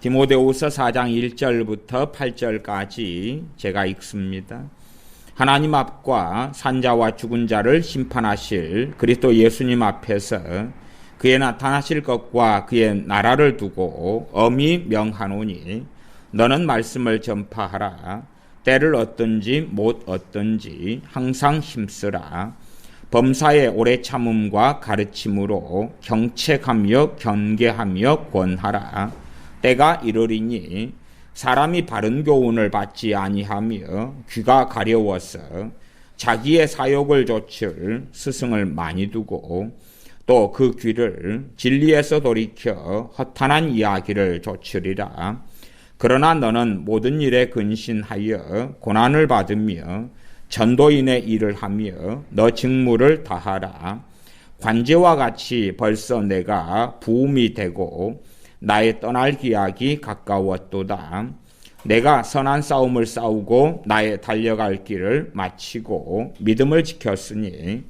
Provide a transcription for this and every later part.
디모데후서 4장 1절부터 8절까지 제가 읽습니다. 하나님 앞과 산자와 죽은 자를 심판하실 그리스도 예수님 앞에서 그의 나타나실 것과 그의 나라를 두고 엄히 명하노니 너는 말씀을 전파하라. 때를 얻든지 못 얻든지 항상 힘쓰라. 범사의 오래 참음과 가르침으로 경책하며 경계하며 권하라. 때가 이르리니 사람이 바른 교훈을 받지 아니하며 귀가 가려워서 자기의 사욕을 좇을 스승을 많이 두고 또 그 귀를 진리에서 돌이켜 허탄한 이야기를 좇으리라. 그러나 너는 모든 일에 근신하여 고난을 받으며 전도인의 일을 하며 너 직무를 다하라. 관제와 같이 벌써 내가 부음이 되고 나의 떠날 기약이 가까웠도다. 내가 선한 싸움을 싸우고 나의 달려갈 길을 마치고 믿음을 지켰으니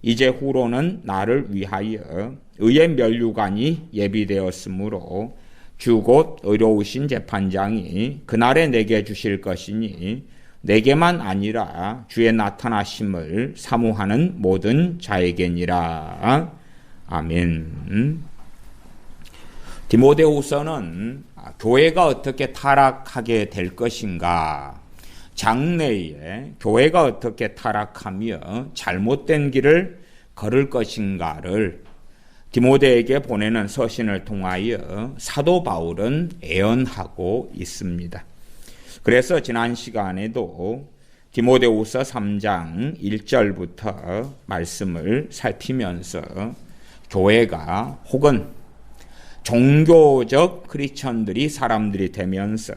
이제 후로는 나를 위하여 의의 면류관이 예비되었으므로 주 곧 의로우신 재판장이 그날에 내게 주실 것이니 내게만 아니라 주의 나타나심을 사모하는 모든 자에게니라. 아멘. 디모데후서는 교회가 어떻게 타락하게 될 것인가, 장래에 교회가 어떻게 타락하며 잘못된 길을 걸을 것인가를 디모데에게 보내는 서신을 통하여 사도 바울은 애언하고 있습니다. 그래서 지난 시간에도 디모데후서 3장 1절부터 말씀을 살피면서 교회가 혹은 종교적 크리스천들이 사람들이 되면서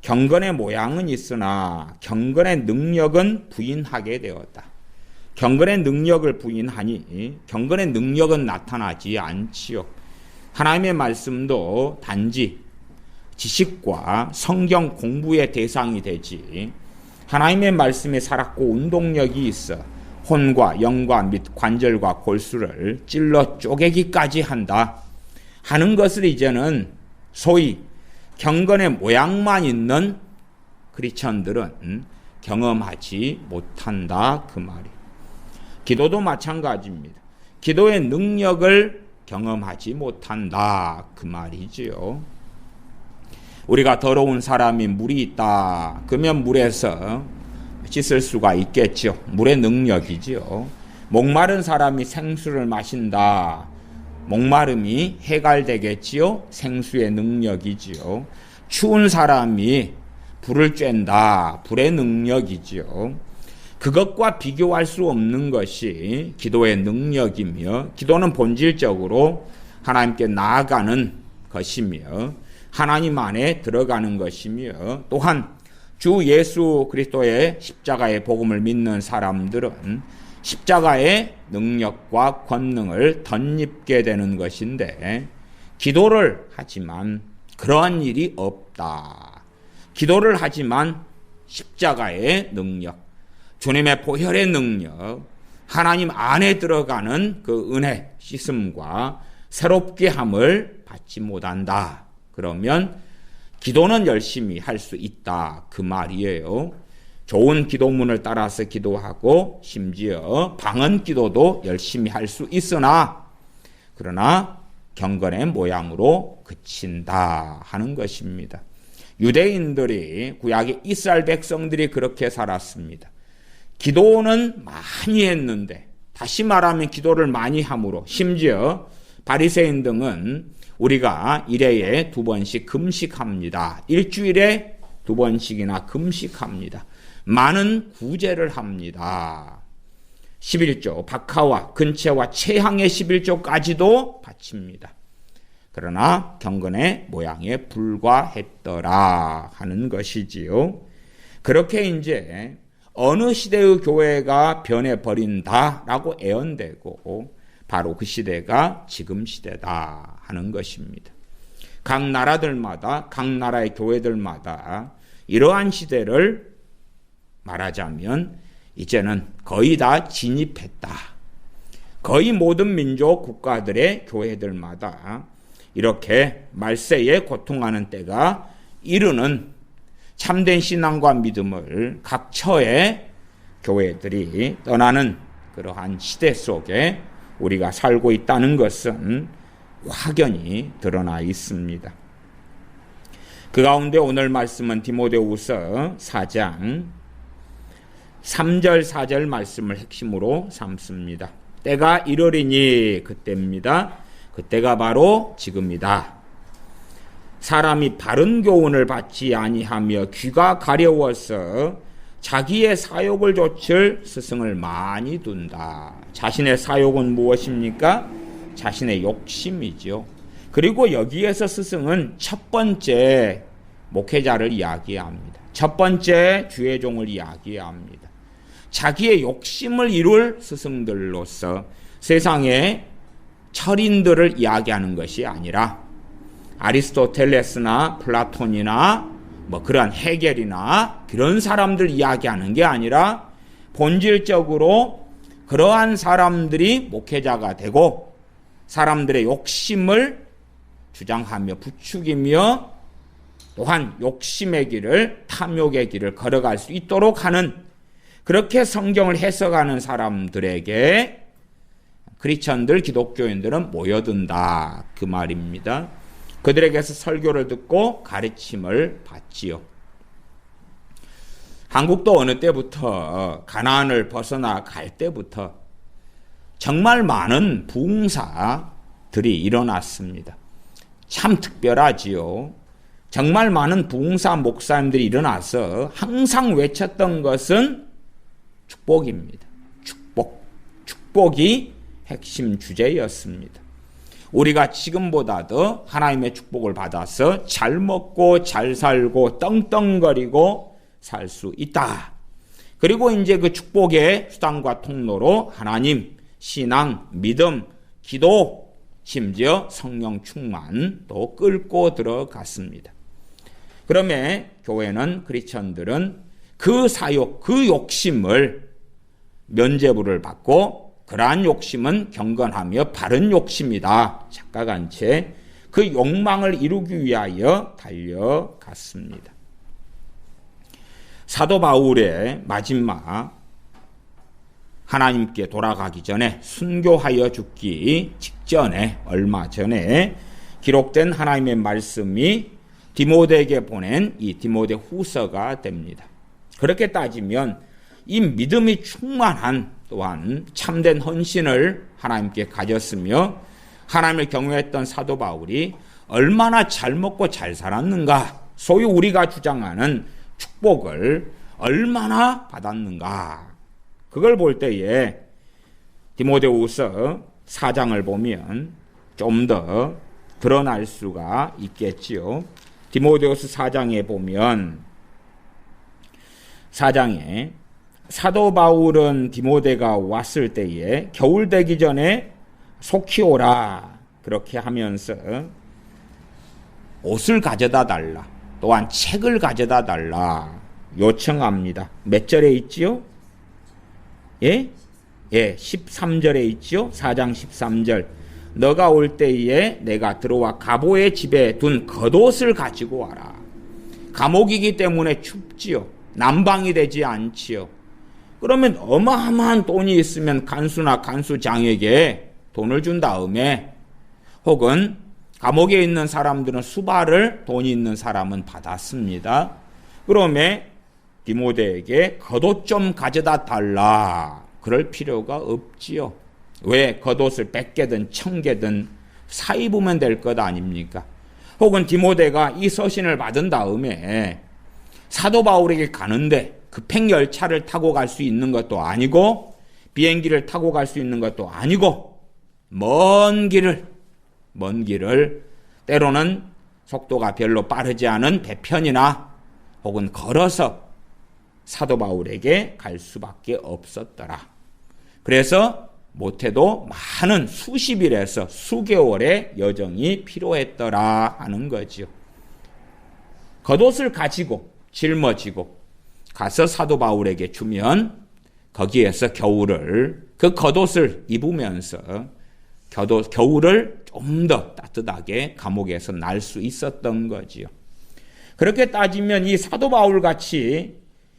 경건의 모양은 있으나 경건의 능력은 부인하게 되었다. 경건의 능력을 부인하니 경건의 능력은 나타나지 않지요. 하나님의 말씀도 단지 지식과 성경 공부의 대상이 되지 하나님의 말씀에 살았고 운동력이 있어 혼과 영과 및 관절과 골수를 찔러 쪼개기까지 한다 하는 것을 이제는 소위 경건의 모양만 있는 크리스천들은 경험하지 못한다 그 말이에요. 기도도 마찬가지입니다. 기도의 능력을 경험하지 못한다 그 말이지요. 우리가 더러운 사람이 물이 있다 그러면 물에서 씻을 수가 있겠죠. 물의 능력이지요. 목마른 사람이 생수를 마신다, 목마름이 해갈되겠지요. 생수의 능력이지요. 추운 사람이 불을 쬐다, 불의 능력이지요. 그것과 비교할 수 없는 것이 기도의 능력이며 기도는 본질적으로 하나님께 나아가는 것이며 하나님 안에 들어가는 것이며 또한 주 예수 그리스도의 십자가의 복음을 믿는 사람들은 십자가의 능력과 권능을 덧입게 되는 것인데 기도를 하지만 그러한 일이 없다. 기도를 하지만 십자가의 능력, 주님의 보혈의 능력, 하나님 안에 들어가는 그 은혜, 씻음과 새롭게 함을 받지 못한다. 그러면 기도는 열심히 할 수 있다 그 말이에요. 좋은 기도문을 따라서 기도하고 심지어 방언 기도도 열심히 할 수 있으나 그러나 경건의 모양으로 그친다 하는 것입니다. 유대인들이 구약의 이스라엘 백성들이 그렇게 살았습니다. 기도는 많이 했는데 다시 말하면 기도를 많이 함으로 심지어 바리새인 등은 우리가 1회에 2번씩 금식합니다. 일주일에 2번씩이나 금식합니다. 많은 구제를 합니다. 11조, 박하와 근채와 채향의 11조까지도 바칩니다. 그러나 경건의 모양에 불과했더라 하는 것이지요. 그렇게 이제 어느 시대의 교회가 변해버린다라고 애언되고 바로 그 시대가 지금 시대다 하는 것입니다. 각 나라들마다 각 나라의 교회들마다 이러한 시대를 말하자면 이제는 거의 다 진입했다. 거의 모든 민족 국가들의 교회들마다 이렇게 말세에 고통하는 때가 이르는 참된 신앙과 믿음을 각 처의 교회들이 떠나는 그러한 시대 속에 우리가 살고 있다는 것은 확연히 드러나 있습니다. 그 가운데 오늘 말씀은 디모데후서 4장 3절 4절 말씀을 핵심으로 삼습니다. 때가 이르리니 그때입니다. 그때가 바로 지금이다. 사람이 바른 교훈을 받지 아니하며 귀가 가려워서 자기의 사욕을 좇을 스승을 많이 둔다. 자신의 사욕은 무엇입니까? 자신의 욕심이죠. 그리고 여기에서 스승은 첫 번째 목회자를 이야기합니다. 첫 번째 주의 종을 이야기합니다. 자기의 욕심을 이룰 스승들로서 세상의 철인들을 이야기하는 것이 아니라 아리스토텔레스나 플라톤이나 그러한 헤겔이나 그런 사람들 이야기하는 게 아니라 본질적으로 그러한 사람들이 목회자가 되고 사람들의 욕심을 주장하며 부추기며 또한 욕심의 길을 탐욕의 길을 걸어갈 수 있도록 하는 그렇게 성경을 해석하는 사람들에게 크리스천들 기독교인들은 모여든다 그 말입니다. 그들에게서 설교를 듣고 가르침을 받지요. 한국도 어느 때부터 가나안을 벗어나 갈 때부터 정말 많은 부흥사들이 일어났습니다. 참 특별하지요. 정말 많은 부흥사 목사님들이 일어나서 항상 외쳤던 것은 축복입니다. 축복이 핵심 주제였습니다. 우리가 지금보다도 하나님의 축복을 받아서 잘 먹고 잘 살고 떵떵거리고 살 수 있다. 그리고 이제 그 축복의 수단과 통로로 하나님, 신앙, 믿음, 기도, 심지어 성령 충만도 끌고 들어갔습니다. 그러면 교회는 크리스천들은 그 사욕, 그 욕심을 면죄부를 받고 그러한 욕심은 경건하며 바른 욕심이다 착각한 채 그 욕망을 이루기 위하여 달려갔습니다. 사도 바울의 마지막 하나님께 돌아가기 전에 순교하여 죽기 직전에 얼마 전에 기록된 하나님의 말씀이 디모데에게 보낸 이 디모데 후서가 됩니다. 그렇게 따지면 이 믿음이 충만한 또한 참된 헌신을 하나님께 가졌으며 하나님을 경외했던 사도 바울이 얼마나 잘 먹고 잘 살았는가, 소위 우리가 주장하는 축복을 얼마나 받았는가, 그걸 볼 때에 디모데후서 4장을 보면 좀 더 드러날 수가 있겠지요. 디모데후서 4장에 보면 4장에 사도 바울은 디모데가 왔을 때에 겨울 되기 전에 속히 오라 그렇게 하면서 옷을 가져다 달라, 또한 책을 가져다 달라 요청합니다. 몇 절에 있지요? 예? 13절에 있지요. 4장 13절. 너가 올 때에 내가 들어와 가보의 집에 둔 겉옷을 가지고 와라. 감옥이기 때문에 춥지요. 난방이 되지 않지요. 그러면 어마어마한 돈이 있으면 간수나 간수장에게 돈을 준 다음에, 혹은 감옥에 있는 사람들은 수발을 돈이 있는 사람은 받았습니다. 그러면 디모데에게 겉옷 좀 가져다 달라 그럴 필요가 없지요. 왜? 겉옷을 100개든 1000개든 사 입으면 될 것 아닙니까? 혹은 디모데가 이 서신을 받은 다음에 사도 바울에게 가는데 급행열차를 타고 갈 수 있는 것도 아니고 비행기를 타고 갈 수 있는 것도 아니고 먼 길을 때로는 속도가 별로 빠르지 않은 배편이나 혹은 걸어서 사도 바울에게 갈 수밖에 없었더라. 그래서 못해도 많은 수십일에서 수개월의 여정이 필요했더라 하는 거지요. 겉옷을 가지고 짊어지고 가서 사도 바울에게 주면 거기에서 겨울을 그 겉옷을 입으면서 겨울을 좀 더 따뜻하게 감옥에서 날 수 있었던 거지요. 그렇게 따지면 이 사도 바울 같이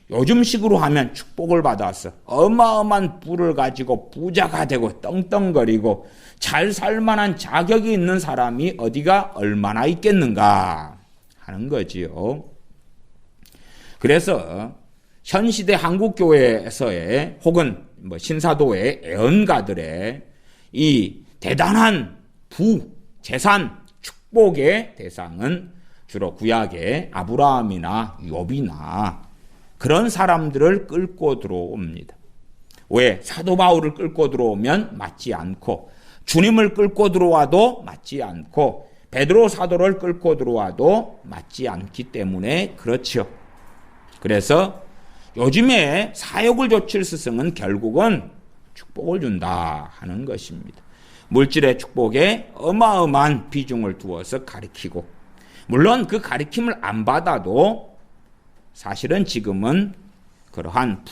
요즘식으로 하면 축복을 받아서 어마어마한 부를 가지고 부자가 되고 떵떵거리고 잘 살만한 자격이 있는 사람이 어디가 얼마나 있겠는가 하는 거지요. 그래서 현 시대 한국교회에서의 혹은 신사도의 애언가들의 이 대단한 재산, 축복의 대상은 주로 구약의 아브라함이나 욥이나 그런 사람들을 끌고 들어옵니다. 왜? 사도 바울을 끌고 들어오면 맞지 않고 주님을 끌고 들어와도 맞지 않고 베드로 사도를 끌고 들어와도 맞지 않기 때문에 그렇죠. 그래서 요즘에 사욕을 좇을 스승은 결국은 축복을 준다 하는 것입니다. 물질의 축복에 어마어마한 비중을 두어서 가리키고 물론 그 가리킴을 안 받아도 사실은 지금은 그러한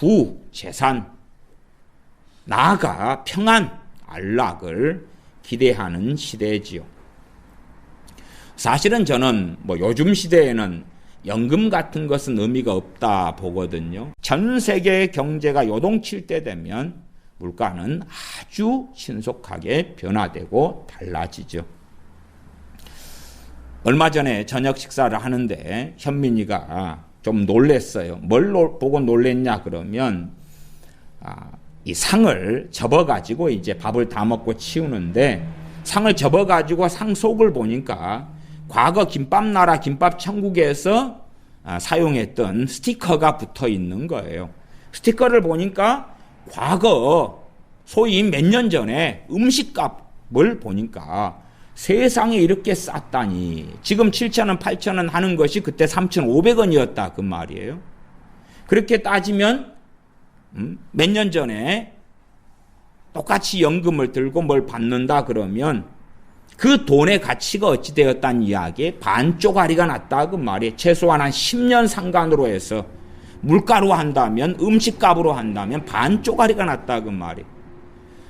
재산, 나아가 평안, 안락을 기대하는 시대지요. 사실은 저는 요즘 시대에는 연금 같은 것은 의미가 없다 보거든요. 전 세계의 경제가 요동칠 때 되면 물가는 아주 신속하게 변화되고 달라지죠. 얼마 전에 저녁 식사를 하는데 현민이가 좀 놀랬어요. 뭘 보고 놀랬냐 그러면 이 상을 접어가지고 이제 밥을 다 먹고 치우는데 상을 접어가지고 상 속을 보니까 과거 김밥나라 김밥천국에서 사용했던 스티커가 붙어 있는 거예요. 스티커를 보니까 과거 소위 몇 년 전에 음식값을 보니까 세상에 이렇게 쌌다니 지금 7,000원 8,000원 하는 것이 그때 3,500원이었다 그 말이에요. 그렇게 따지면 몇 년 전에 똑같이 연금을 들고 뭘 받는다 그러면 그 돈의 가치가 어찌 되었다는 이야기에 반쪽아리가 났다 그 말이에요. 최소한 한 10년 상간으로 해서 물가로 한다면 음식값으로 한다면 반쪽아리가 났다 그 말이에요.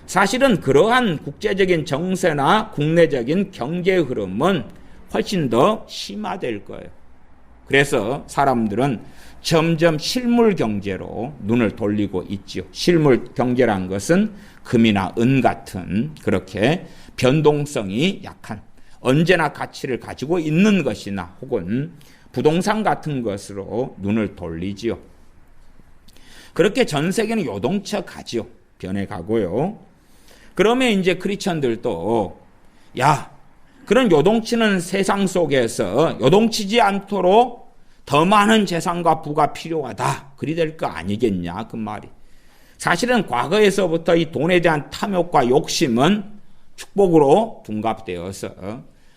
사실은 그러한 국제적인 정세나 국내적인 경제 흐름은 훨씬 더 심화될 거예요. 그래서 사람들은 점점 실물 경제로 눈을 돌리고 있지요. 실물 경제란 것은 금이나 은 같은 그렇게 변동성이 약한 언제나 가치를 가지고 있는 것이나 혹은 부동산 같은 것으로 눈을 돌리지요. 그렇게 전 세계는 요동쳐 가지요. 변해가고요. 그러면 이제 크리스천들도 그런 요동치는 세상 속에서 요동치지 않도록 더 많은 재산과 부가 필요하다. 그리 될 거 아니겠냐 그 말이. 사실은 과거에서부터 이 돈에 대한 탐욕과 욕심은 축복으로 둔갑되어서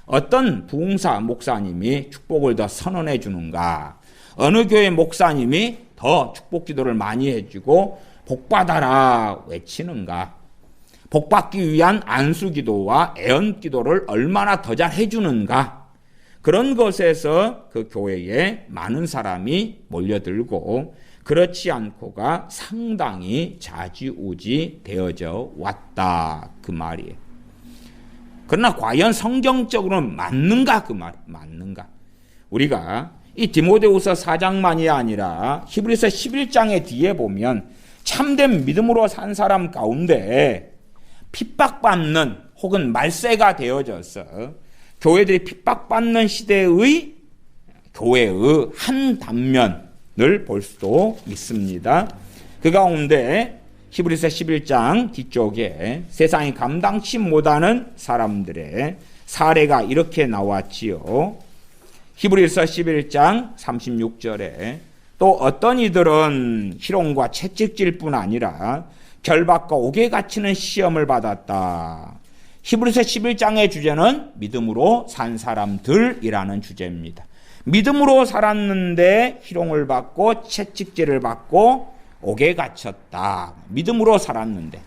어떤 부흥사 목사님이 축복을 더 선언해 주는가, 어느 교회 목사님이 더 축복 기도를 많이 해주고 복받아라 외치는가, 복받기 위한 안수 기도와 애언 기도를 얼마나 더 잘 해주는가, 그런 것에서 그 교회에 많은 사람이 몰려들고 그렇지 않고가 상당히 좌지우지 되어져 왔다 그 말이에요. 그러나 과연 성경적으로는 맞는가 그 말, 맞는가? 우리가 이 디모데후서 4장만이 아니라 히브리서 11장의 뒤에 보면 참된 믿음으로 산 사람 가운데 핍박받는 혹은 말세가 되어져서 교회들이 핍박받는 시대의 교회의 한 단면을 볼 수도 있습니다. 그 가운데 히브리서 11장 뒤쪽에 세상이 감당치 못하는 사람들의 사례가 이렇게 나왔지요. 히브리서 11장 36절에 또 어떤 이들은 희롱과 채찍질 뿐 아니라 결박과 옥에 갇히는 시험을 받았다. 히브리서 11장의 주제는 믿음으로 산 사람들이라는 주제입니다. 믿음으로 살았는데 희롱을 받고 채찍질을 받고 옥에 갇혔다. 믿음으로 살았는데.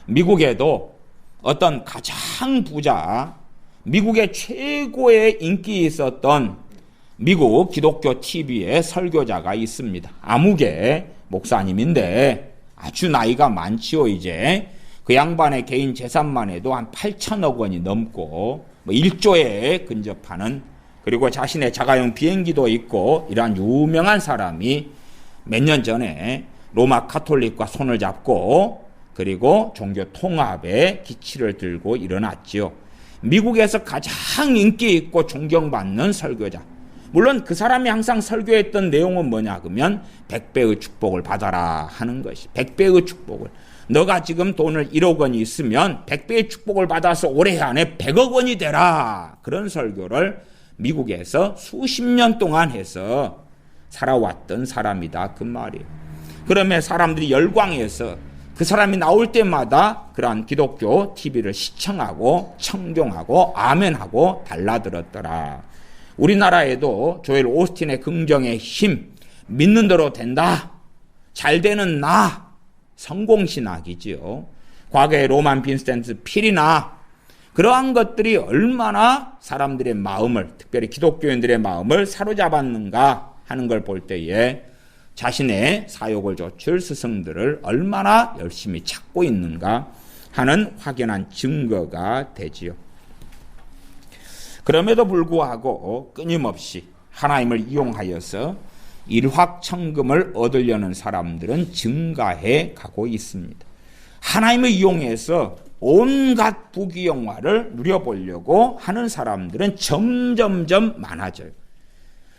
미국에도 어떤 가장 부자, 미국의 최고의 인기 있었던 미국 기독교 TV의 설교자가 있습니다. 아무개 목사님인데 아주 나이가 많지요 이제. 그 양반의 개인 재산만 해도 한 8천억 원이 넘고 1조에 근접하는, 그리고 자신의 자가용 비행기도 있고 이러한 유명한 사람이 몇 년 전에 로마 가톨릭과 손을 잡고 그리고 종교 통합의 기치를 들고 일어났지요. 미국에서 가장 인기 있고 존경받는 설교자. 물론 그 사람이 항상 설교했던 내용은 뭐냐 그러면 100배의 축복을 받아라 하는 것이, 100배의 축복을. 너가 지금 돈을 1억 원이 있으면 100배의 축복을 받아서 올해 안에 100억 원이 되라. 그런 설교를 미국에서 수십 년 동안 해서 살아왔던 사람이다 그 말이에요. 그러면 사람들이 열광해서 그 사람이 나올 때마다 그러한 기독교 TV를 시청하고 청종하고 아멘하고 달라들었더라. 우리나라에도 조엘 오스틴의 긍정의 힘, 믿는 대로 된다, 잘 되는 나, 성공신학이지요. 과거의 로만 빈센트 필이나 그러한 것들이 얼마나 사람들의 마음을, 특별히 기독교인들의 마음을 사로잡았는가 하는 걸 볼 때에 자신의 사욕을 좇을 스승들을 얼마나 열심히 찾고 있는가 하는 확연한 증거가 되지요. 그럼에도 불구하고 끊임없이 하나님을 이용하여서 일확천금을 얻으려는 사람들은 증가해 가고 있습니다. 하나님을 이용해서 온갖 부귀영화를 누려보려고 하는 사람들은 점점점 많아져요.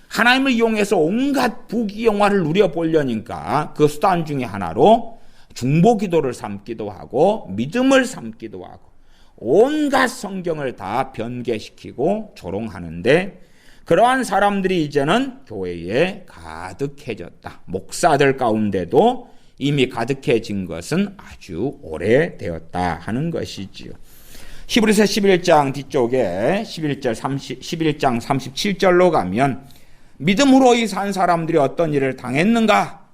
하나님을 이용해서 온갖 부귀영화를 누려보려니까 그 수단 중에 하나로 중보기도를 삼기도 하고 믿음을 삼기도 하고 온갖 성경을 다 변개시키고 조롱하는데, 그러한 사람들이 이제는 교회에 가득해졌다. 목사들 가운데도 이미 가득해진 것은 아주 오래되었다 하는 것이지요. 히브리서 11장 뒤쪽에 11장 37절로 가면 믿음으로 이 산 사람들이 어떤 일을 당했는가?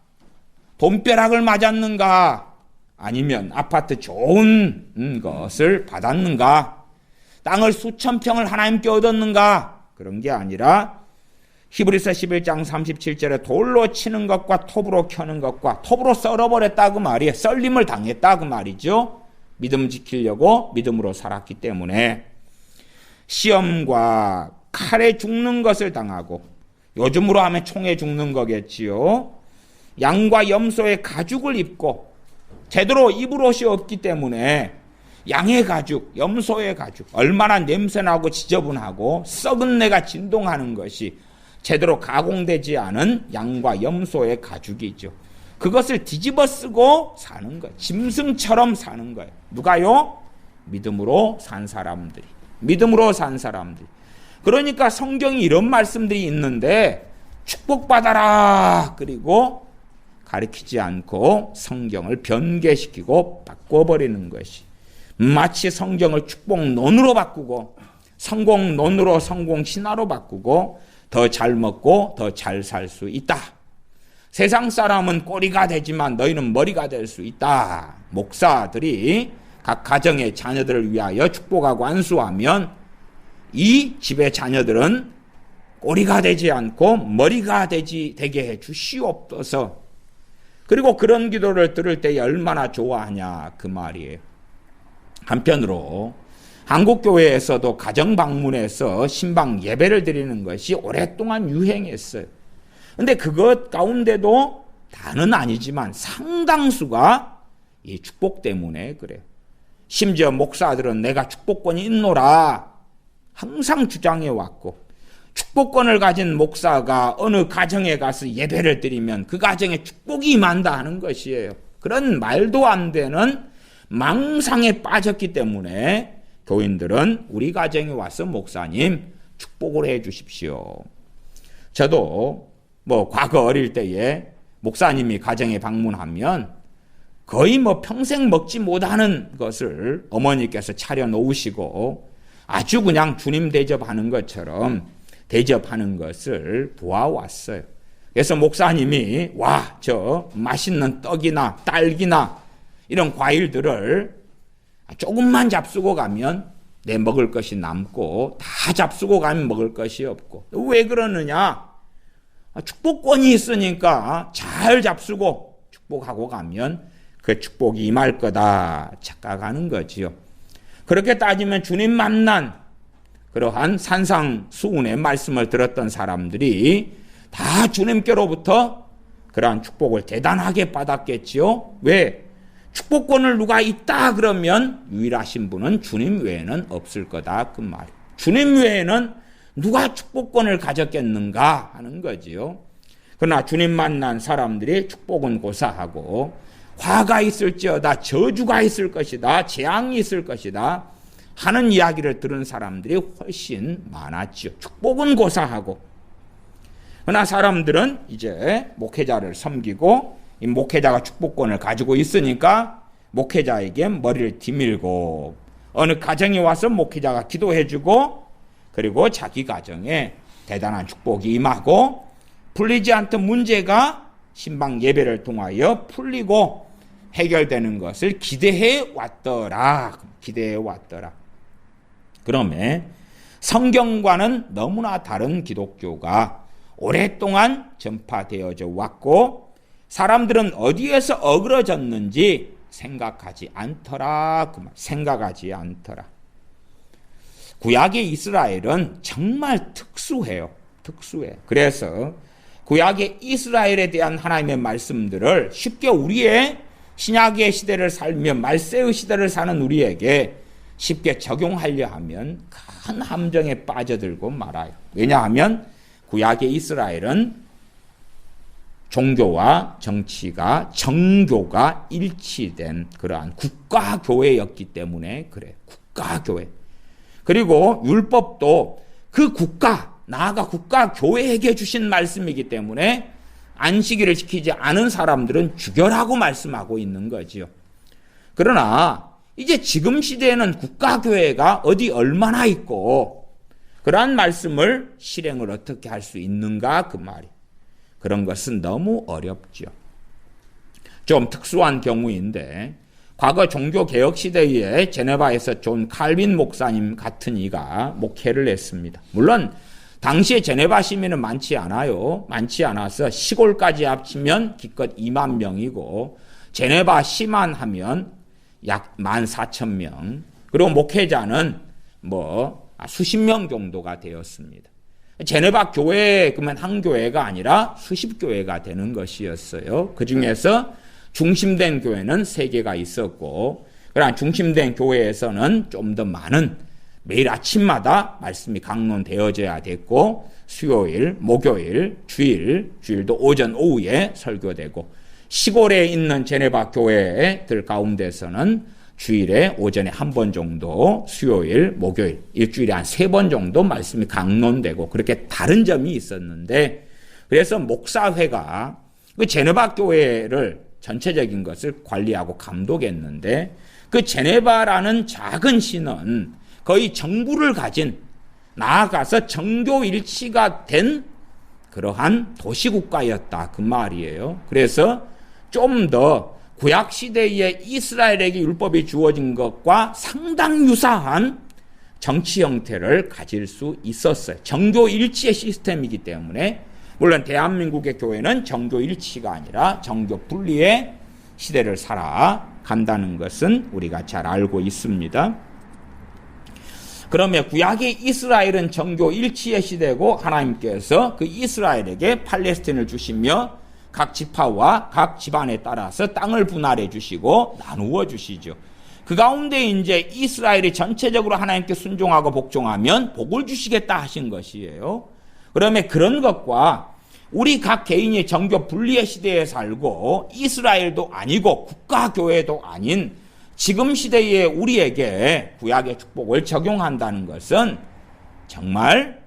돈벼락을 맞았는가? 아니면 아파트 좋은 것을 받았는가? 땅을 수천 평을 하나님께 얻었는가? 그런 게 아니라 히브리서 11장 37절에 돌로 치는 것과 톱으로 켜는 것과 톱으로 썰어버렸다 그 말이에요. 썰림을 당했다 그 말이죠. 믿음 지키려고 믿음으로 살았기 때문에 시험과 칼에 죽는 것을 당하고, 요즘으로 하면 총에 죽는 거겠지요. 양과 염소의 가죽을 입고 제대로 입을 옷이 없기 때문에 양의 가죽, 염소의 가죽, 얼마나 냄새나고 지저분하고 썩은 내가 진동하는 것이 제대로 가공되지 않은 양과 염소의 가죽이죠. 그것을 뒤집어 쓰고 사는 거예요. 짐승처럼 사는 거예요. 누가요? 믿음으로 산 사람들이. 믿음으로 산 사람들이. 그러니까 성경이 이런 말씀들이 있는데 축복받아라 그리고 가르치지 않고 성경을 변개시키고 바꿔버리는 것이, 마치 성경을 축복론으로 바꾸고 성공론으로 성공신화로 바꾸고 더 잘 먹고 더 잘 살 수 있다. 세상 사람은 꼬리가 되지만 너희는 머리가 될 수 있다. 목사들이 각 가정의 자녀들을 위하여 축복하고 안수하면 이 집의 자녀들은 꼬리가 되지 않고 머리가 되게 해 주시옵소서. 그리고 그런 기도를 들을 때 얼마나 좋아하냐 그 말이에요. 한편으로 한국교회에서도 가정방문해서 신방 예배를 드리는 것이 오랫동안 유행했어요. 그런데 그것 가운데도 다는 아니지만 상당수가 이 축복 때문에 그래요. 심지어 목사들은 내가 축복권이 있노라 항상 주장해 왔고, 축복권을 가진 목사가 어느 가정에 가서 예배를 드리면 그 가정에 축복이 임한다 하는 것이에요. 그런 말도 안 되는 망상에 빠졌기 때문에 교인들은 우리 가정에 와서 목사님 축복을 해 주십시오. 저도 과거 어릴 때에 목사님이 가정에 방문하면 거의 평생 먹지 못하는 것을 어머니께서 차려 놓으시고 아주 그냥 주님 대접하는 것처럼 대접하는 것을 보아왔어요. 그래서 목사님이 저 맛있는 떡이나 딸기나 이런 과일들을 조금만 잡수고 가면 내 먹을 것이 남고 다 잡수고 가면 먹을 것이 없고, 왜 그러느냐? 축복권이 있으니까 잘 잡수고 축복하고 가면 그 축복이 임할 거다 착각하는 거지요. 그렇게 따지면 주님 만난 그러한 산상수훈의 말씀을 들었던 사람들이 다 주님께로부터 그러한 축복을 대단하게 받았겠지요. 왜? 축복권을 누가 있다 그러면 유일하신 분은 주님 외에는 없을 거다 그 말. 주님 외에는 누가 축복권을 가졌겠는가 하는 거지요. 그러나 주님 만난 사람들이 축복은 고사하고 화가 있을지어다, 저주가 있을 것이다, 재앙이 있을 것이다 하는 이야기를 들은 사람들이 훨씬 많았죠. 축복은 고사하고. 그러나 사람들은 이제 목회자를 섬기고 이 목회자가 축복권을 가지고 있으니까 목회자에게 머리를 디밀고 어느 가정에 와서 목회자가 기도해주고 그리고 자기 가정에 대단한 축복이 임하고 풀리지 않던 문제가 신방 예배를 통하여 풀리고 해결되는 것을 기대해 왔더라. 그러면 성경과는 너무나 다른 기독교가 오랫동안 전파되어져 왔고 사람들은 어디에서 어그러졌는지 생각하지 않더라. 생각하지 않더라. 구약의 이스라엘은 정말 특수해요. 그래서 구약의 이스라엘에 대한 하나님의 말씀들을 쉽게 우리의 신약의 시대를 살며 말세의 시대를 사는 우리에게 쉽게 적용하려 하면 큰 함정에 빠져들고 말아요. 왜냐하면 구약의 이스라엘은 종교와 정치가 정교가 일치된 그러한 국가교회였기 때문에 그래요. 국가교회. 그리고 율법도 그 국가, 나아가 국가교회에게 주신 말씀이기 때문에 안식일을 지키지 않은 사람들은 죽여라고 말씀하고 있는 거지요. 그러나 이제 지금 시대에는 국가교회가 어디 얼마나 있고 그러한 말씀을 실행을 어떻게 할 수 있는가 그 말이. 그런 것은 너무 어렵죠. 좀 특수한 경우인데 과거 종교개혁 시대에 제네바에서 존 칼빈 목사님 같은 이가 목회를 했습니다. 물론 당시에 제네바 시민은 많지 않아서 시골까지 합치면 기껏 2만 명이고 제네바 시만 하면 약 14,000명. 그리고 목회자는 수십 명 정도가 되었습니다. 제네바 교회 그러면 한 교회가 아니라 수십 교회가 되는 것이었어요. 그 중에서 중심된 교회는 3개가 있었고, 그러나 중심된 교회에서는 좀 더 많은 매일 아침마다 말씀이 강론되어져야 됐고, 수요일, 목요일, 주일도 오전, 오후에 설교되고, 시골에 있는 제네바 교회들 가운데서는 주일에 오전에 1번 정도, 수요일, 목요일, 일주일에 한 3번 정도 말씀이 강론되고 그렇게 다른 점이 있었는데, 그래서 목사회가 그 제네바 교회를 전체적인 것을 관리하고 감독했는데, 그 제네바라는 작은 시는 거의 정부를 가진, 나아가서 정교일치가 된 그러한 도시국가였다 그 말이에요. 그래서 좀 더 구약시대에 이스라엘에게 율법이 주어진 것과 상당 유사한 정치 형태를 가질 수 있었어요. 정교일치의 시스템이기 때문에. 물론 대한민국의 교회는 정교일치가 아니라 정교분리의 시대를 살아간다는 것은 우리가 잘 알고 있습니다. 그러면 구약의 이스라엘은 정교일치의 시대고 하나님께서 그 이스라엘에게 팔레스틴을 주시며 각 지파와 각 집안에 따라서 땅을 분할해 주시고 나누어 주시죠. 그 가운데 이제 이스라엘이 전체적으로 하나님께 순종하고 복종하면 복을 주시겠다 하신 것이에요. 그러면 그런 것과 우리 각 개인이 정교 분리의 시대에 살고 이스라엘도 아니고 국가교회도 아닌 지금 시대에 우리에게 구약의 축복을 적용한다는 것은 정말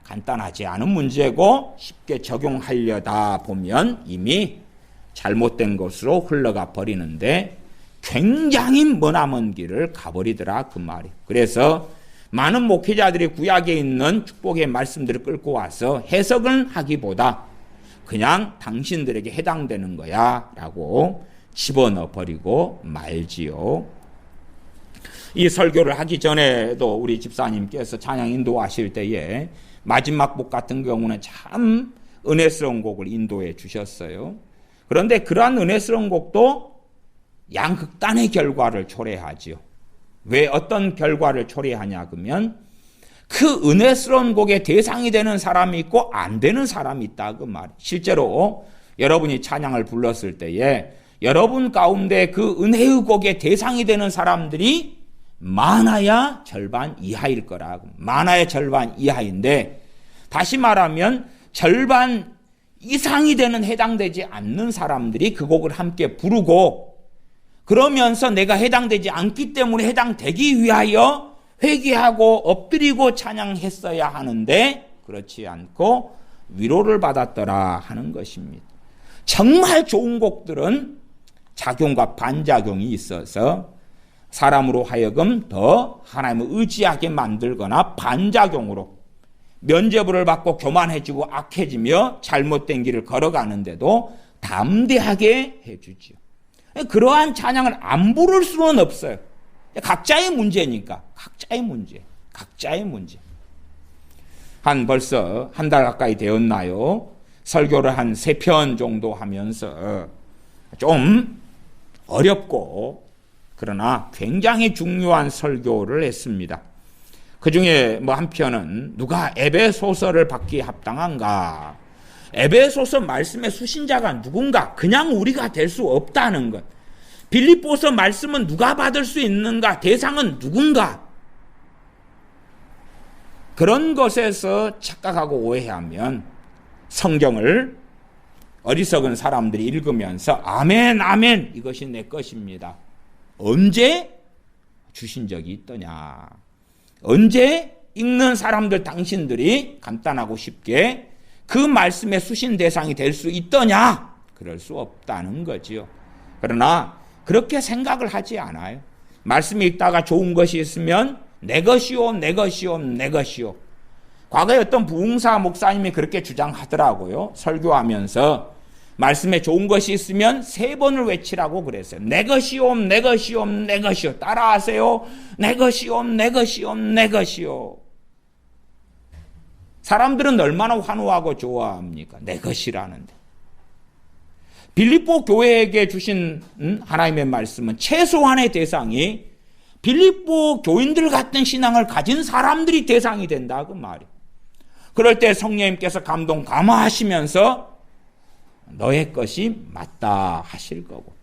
간단하지 않은 문제고 쉽게 적용하려다 보면 이미 잘못된 것으로 흘러가 버리는데 굉장히 머나먼 길을 가버리더라 그 말이에요. 그래서 많은 목회자들이 구약에 있는 축복의 말씀들을 끌고 와서 해석을 하기보다 그냥 당신들에게 해당되는 거야 라고 집어넣어 버리고 말지요. 이 설교를 하기 전에도 우리 집사님께서 찬양 인도하실 때에 마지막 복 같은 경우는 참 은혜스러운 곡을 인도해 주셨어요. 그런데 그러한 은혜스러운 곡도 양극단의 결과를 초래하지요. 왜 어떤 결과를 초래하냐 그러면 그 은혜스러운 곡의 대상이 되는 사람이 있고 안 되는 사람이 있다 그 말. 실제로 여러분이 찬양을 불렀을 때에 여러분 가운데 그 은혜의 곡의 대상이 되는 사람들이 많아야 절반 이하일 거라고. 많아야 절반 이하인데 다시 말하면 절반 이상이 되는 해당되지 않는 사람들이 그 곡을 함께 부르고 그러면서 내가 해당되지 않기 때문에 해당되기 위하여 회개하고 엎드리고 찬양했어야 하는데 그렇지 않고 위로를 받았더라 하는 것입니다. 정말 좋은 곡들은 작용과 반작용이 있어서 사람으로 하여금 더 하나님을 의지하게 만들거나 반작용으로 면죄부를 받고 교만해지고 악해지며 잘못된 길을 걸어가는데도 담대하게 해주지요. 그러한 찬양을 안 부를 수는 없어요. 각자의 문제니까. 각자의 문제. 벌써 한 달 가까이 되었나요? 설교를 한 3편 정도 하면서 좀 어렵고 그러나 굉장히 중요한 설교를 했습니다. 그 중에 한 편은 누가 에베소서를 받기에 합당한가? 에베소서 말씀의 수신자가 누군가? 그냥 우리가 될 수 없다는 것. 빌립보서 말씀은 누가 받을 수 있는가? 대상은 누군가? 그런 것에서 착각하고 오해하면 성경을 어리석은 사람들이 읽으면서 아멘 아멘 이것이 내 것입니다. 언제 주신 적이 있더냐? 언제 읽는 사람들 당신들이 간단하고 쉽게 그 말씀의 수신 대상이 될 수 있더냐? 그럴 수 없다는 거지요. 그러나 그렇게 생각을 하지 않아요. 말씀이 읽다가 좋은 것이 있으면 내 것이요, 내 것이요, 내 것이요. 과거에 어떤 부흥사 목사님이 그렇게 주장하더라고요. 설교하면서 말씀에 좋은 것이 있으면 3번을 외치라고 그랬어요. 내 것이요, 내 것이요, 내 것이요. 따라하세요. 내 것이요, 내 것이요, 내 것이요. 사람들은 얼마나 환호하고 좋아합니까? 내 것이라는데. 빌립보 교회에게 주신 하나님의 말씀은 최소한의 대상이 빌립보 교인들 같은 신앙을 가진 사람들이 대상이 된다 그 말이에요. 그럴 때 성령님께서 감동 감화하시면서 너의 것이 맞다 하실 거고.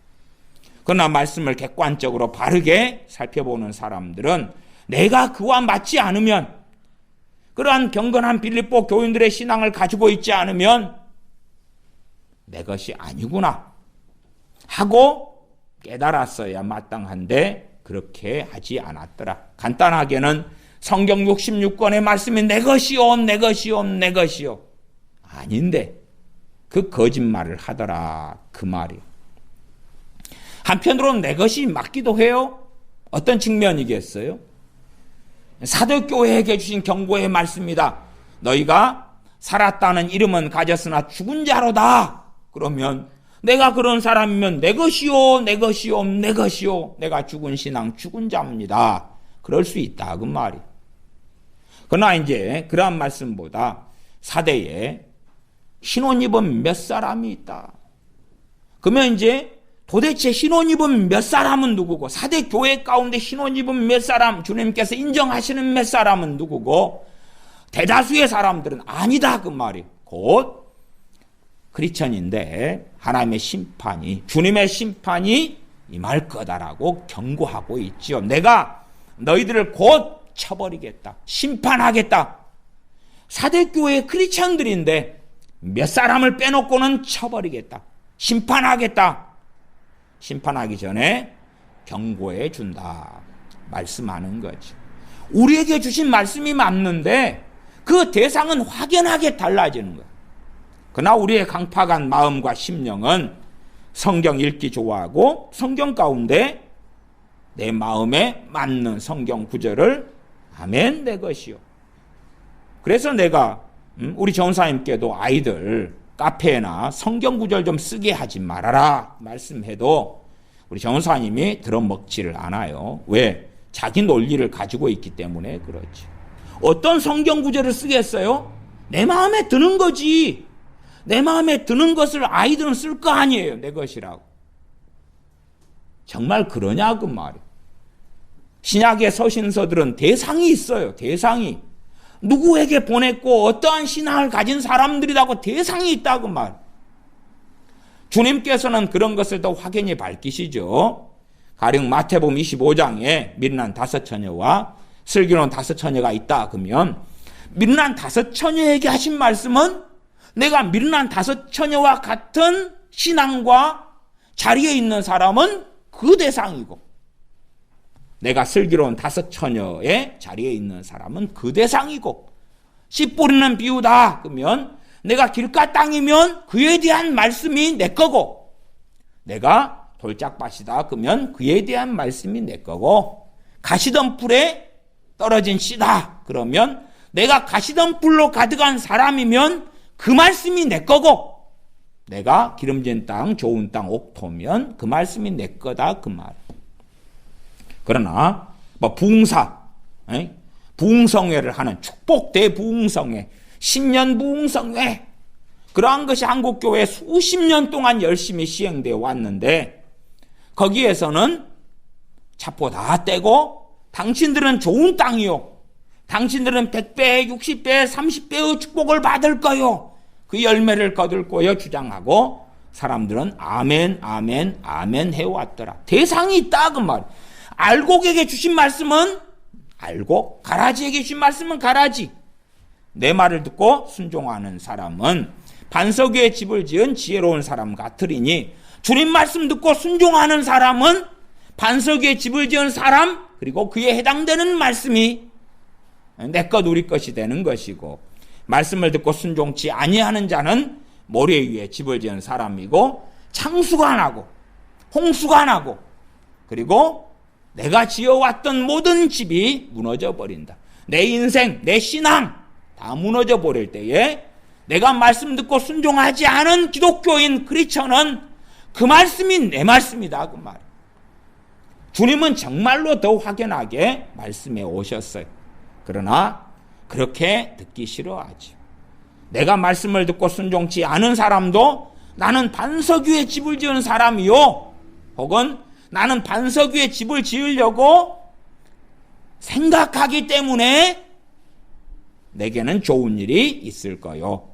그러나 말씀을 객관적으로 바르게 살펴보는 사람들은 내가 그와 맞지 않으면 그러한 경건한 빌립보 교인들의 신앙을 가지고 있지 않으면 내 것이 아니구나 하고 깨달았어야 마땅한데 그렇게 하지 않았더라. 간단하게는 성경 66권의 말씀이 내 것이요, 내 것이요, 내 것이요. 아닌데 그 거짓말을 하더라 그 말이에요. 한편으로는 내 것이 맞기도 해요. 어떤 측면이겠어요? 사도교회에게 주신 경고의 말씀이다. 너희가 살았다는 이름은 가졌으나 죽은 자로다. 그러면 내가 그런 사람이면 내 것이요, 내 것이요, 내 것이요. 내가 죽은 신앙, 죽은 자입니다. 그럴 수 있다 그 말이. 그러나 이제 그러한 말씀보다 사대에 신혼 입은 몇 사람이 있다. 그러면 이제 도대체 신혼 입은 몇 사람은 누구고 사대 교회 가운데 신혼 입은 몇 사람 주님께서 인정하시는 몇 사람은 누구고 대다수의 사람들은 아니다 그 말이. 곧 크리스천인데 하나님의 심판이 주님의 심판이 임할 거다라고 경고하고 있지요. 내가 너희들을 곧 쳐버리겠다. 심판하겠다. 사대교회 크리스천들인데 몇 사람을 빼놓고는 쳐버리겠다. 심판하겠다. 심판하기 전에 경고해 준다. 말씀하는 거지. 우리에게 주신 말씀이 맞는데 그 대상은 확연하게 달라지는 거야. 그러나 우리의 강팍한 마음과 심령은 성경 읽기 좋아하고 성경 가운데 내 마음에 맞는 성경 구절을 아멘 내 것이요. 그래서 내가 우리 전사님께도 아이들 카페나 성경 구절 좀 쓰게 하지 말아라 말씀해도 우리 전사님이 들어먹지를 않아요. 왜? 자기 논리를 가지고 있기 때문에 그렇지. 어떤 성경 구절을 쓰겠어요? 내 마음에 드는 거지. 내 마음에 드는 것을 아이들은 쓸 거 아니에요. 내 것이라고. 정말 그러냐 그 말이에요. 신약의 서신서들은 대상이 있어요. 대상이. 누구에게 보냈고 어떠한 신앙을 가진 사람들이라고 대상이 있다고 말. 주님께서는 그런 것을 더 확연히 밝히시죠. 가령 마태복음 25장에 미련한 5처녀와 슬기로운 5처녀가 있다 그러면 미련한 5처녀에게 하신 말씀은 내가 미련한 5처녀와 같은 신앙과 자리에 있는 사람은 그 대상이고 내가 슬기로운 5처녀의 자리에 있는 사람은 그 대상이고 씨 뿌리는 비유다 그러면 내가 길가 땅이면 그에 대한 말씀이 내 거고 내가 돌짝밭이다 그러면 그에 대한 말씀이 내 거고 가시덤불에 떨어진 씨다 그러면 내가 가시덤불로 가득한 사람이면 그 말씀이 내 거고 내가 기름진 땅 좋은 땅 옥토면 그 말씀이 내 거다 그 말. 그러나 뭐 부흥사, 부흥성회를 하는 축복 대부흥성회, 신년 부흥성회 그러한 것이 한국교회에 수십 년 동안 열심히 시행되어 왔는데 거기에서는 차포 다 떼고 당신들은 좋은 땅이요. 당신들은 100배, 60배, 30배의 축복을 받을 거요. 그 열매를 거둘 거요 주장하고 사람들은 아멘, 아멘, 아멘 해왔더라. 대상이 있다 그 말. 알곡에게 주신 말씀은 알곡, 가라지에게 주신 말씀은 가라지. 내 말을 듣고 순종하는 사람은 반석 위에 집을 지은 지혜로운 사람 같으리니 주님 말씀 듣고 순종하는 사람은 반석 위에 집을 지은 사람 그리고 그에 해당되는 말씀이 내 것 우리 것이 되는 것이고 말씀을 듣고 순종치 아니하는 자는 모래 위에 집을 지은 사람이고 창수가 나고 홍수가 나고 그리고 내가 지어왔던 모든 집이 무너져 버린다. 내 인생, 내 신앙 다 무너져 버릴 때에 내가 말씀 듣고 순종하지 않은 기독교인 크리스천은 그 말씀이 내 말씀이다 그 말. 주님은 정말로 더 확연하게 말씀해 오셨어요. 그러나 그렇게 듣기 싫어하지. 내가 말씀을 듣고 순종치 않은 사람도 나는 반석 위에 집을 지은 사람이요 혹은 나는 반석 위에 집을 지으려고 생각하기 때문에 내게는 좋은 일이 있을 거요.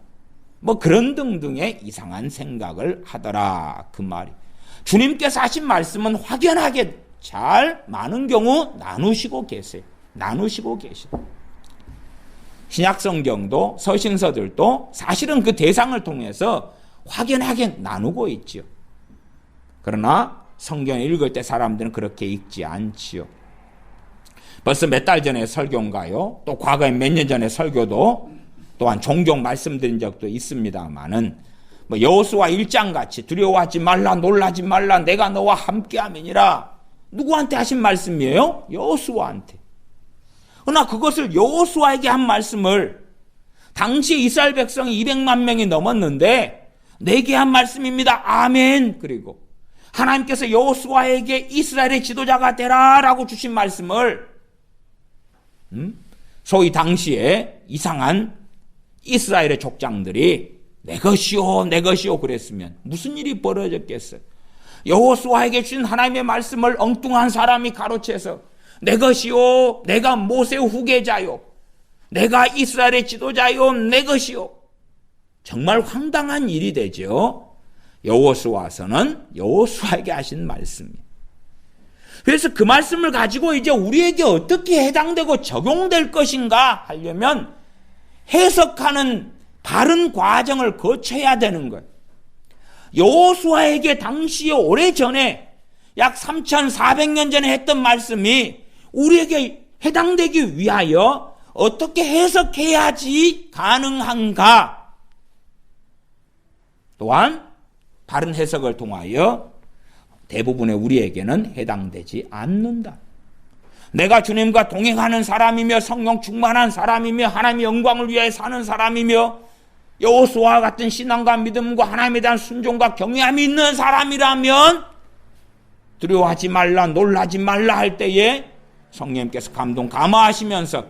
뭐 그런 등등의 이상한 생각을 하더라 그 말이. 주님께서 하신 말씀은 확연하게 잘 많은 경우 나누시고 계세요. 나누시고 계시고 신약성경도 서신서들도 사실은 그 대상을 통해서 확연하게 나누고 있지요. 그러나 성경을 읽을 때 사람들은 그렇게 읽지 않지요. 벌써 몇 달 전에 설교인가요? 또 과거에 몇 년 전에 설교도 또한 종종 말씀드린 적도 있습니다만은 뭐 여호수아 1장 같이 두려워하지 말라 놀라지 말라 내가 너와 함께함이니라 누구한테 하신 말씀이에요? 여호수아한테. 그러나 그것을 여호수아에게 한 말씀을 당시 이스라엘 백성이 200만 명이 넘었는데 내게 한 말씀입니다. 아멘. 그리고 하나님께서 여호수아에게 이스라엘의 지도자가 되라라고 주신 말씀을 소위 당시에 이상한 이스라엘의 족장들이 내 것이요 내 것이요 그랬으면 무슨 일이 벌어졌겠어요. 여호수아에게 주신 하나님의 말씀을 엉뚱한 사람이 가로채서 내 것이요 내가 모세 후계자요 내가 이스라엘의 지도자요 내 것이요. 정말 황당한 일이 되죠. 여호수아서는 여호수아에게 하신 말씀이에요. 그래서 그 말씀을 가지고 이제 우리에게 어떻게 해당되고 적용될 것인가 하려면 해석하는 바른 과정을 거쳐야 되는 거예요. 여호수아에게 당시에 오래전에 약 3,400년 전에 했던 말씀이 우리에게 해당되기 위하여 어떻게 해석해야지 가능한가? 또한 바른 해석을 통하여 대부분의 우리에게는 해당되지 않는다. 내가 주님과 동행하는 사람이며 성령 충만한 사람이며 하나님의 영광을 위해 사는 사람이며 여호수아와 같은 신앙과 믿음과 하나님에 대한 순종과 경외함이 있는 사람이라면 두려워하지 말라 놀라지 말라 할 때에 성령님께서 감동 감화하시면서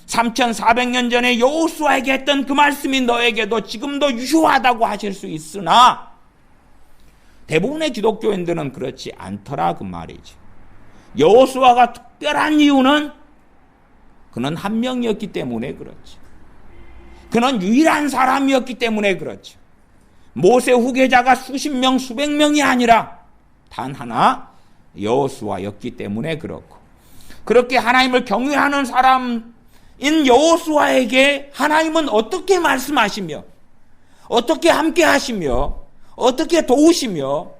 3,400년 전에 여호수아에게 했던 그 말씀이 너에게도 지금도 유효하다고 하실 수 있으나 대부분의 기독교인들은 그렇지 않더라 그 말이지. 여호수아가 특별한 이유는 그는 한 명이었기 때문에 그렇지. 그는 유일한 사람이었기 때문에 그렇지. 모세 후계자가 수십 명, 수백 명이 아니라 단 하나 여호수아였기 때문에 그렇고, 그렇게 하나님을 경외하는 사람인 여호수아에게 하나님은 어떻게 말씀하시며 어떻게 함께 하시며 어떻게 도우시며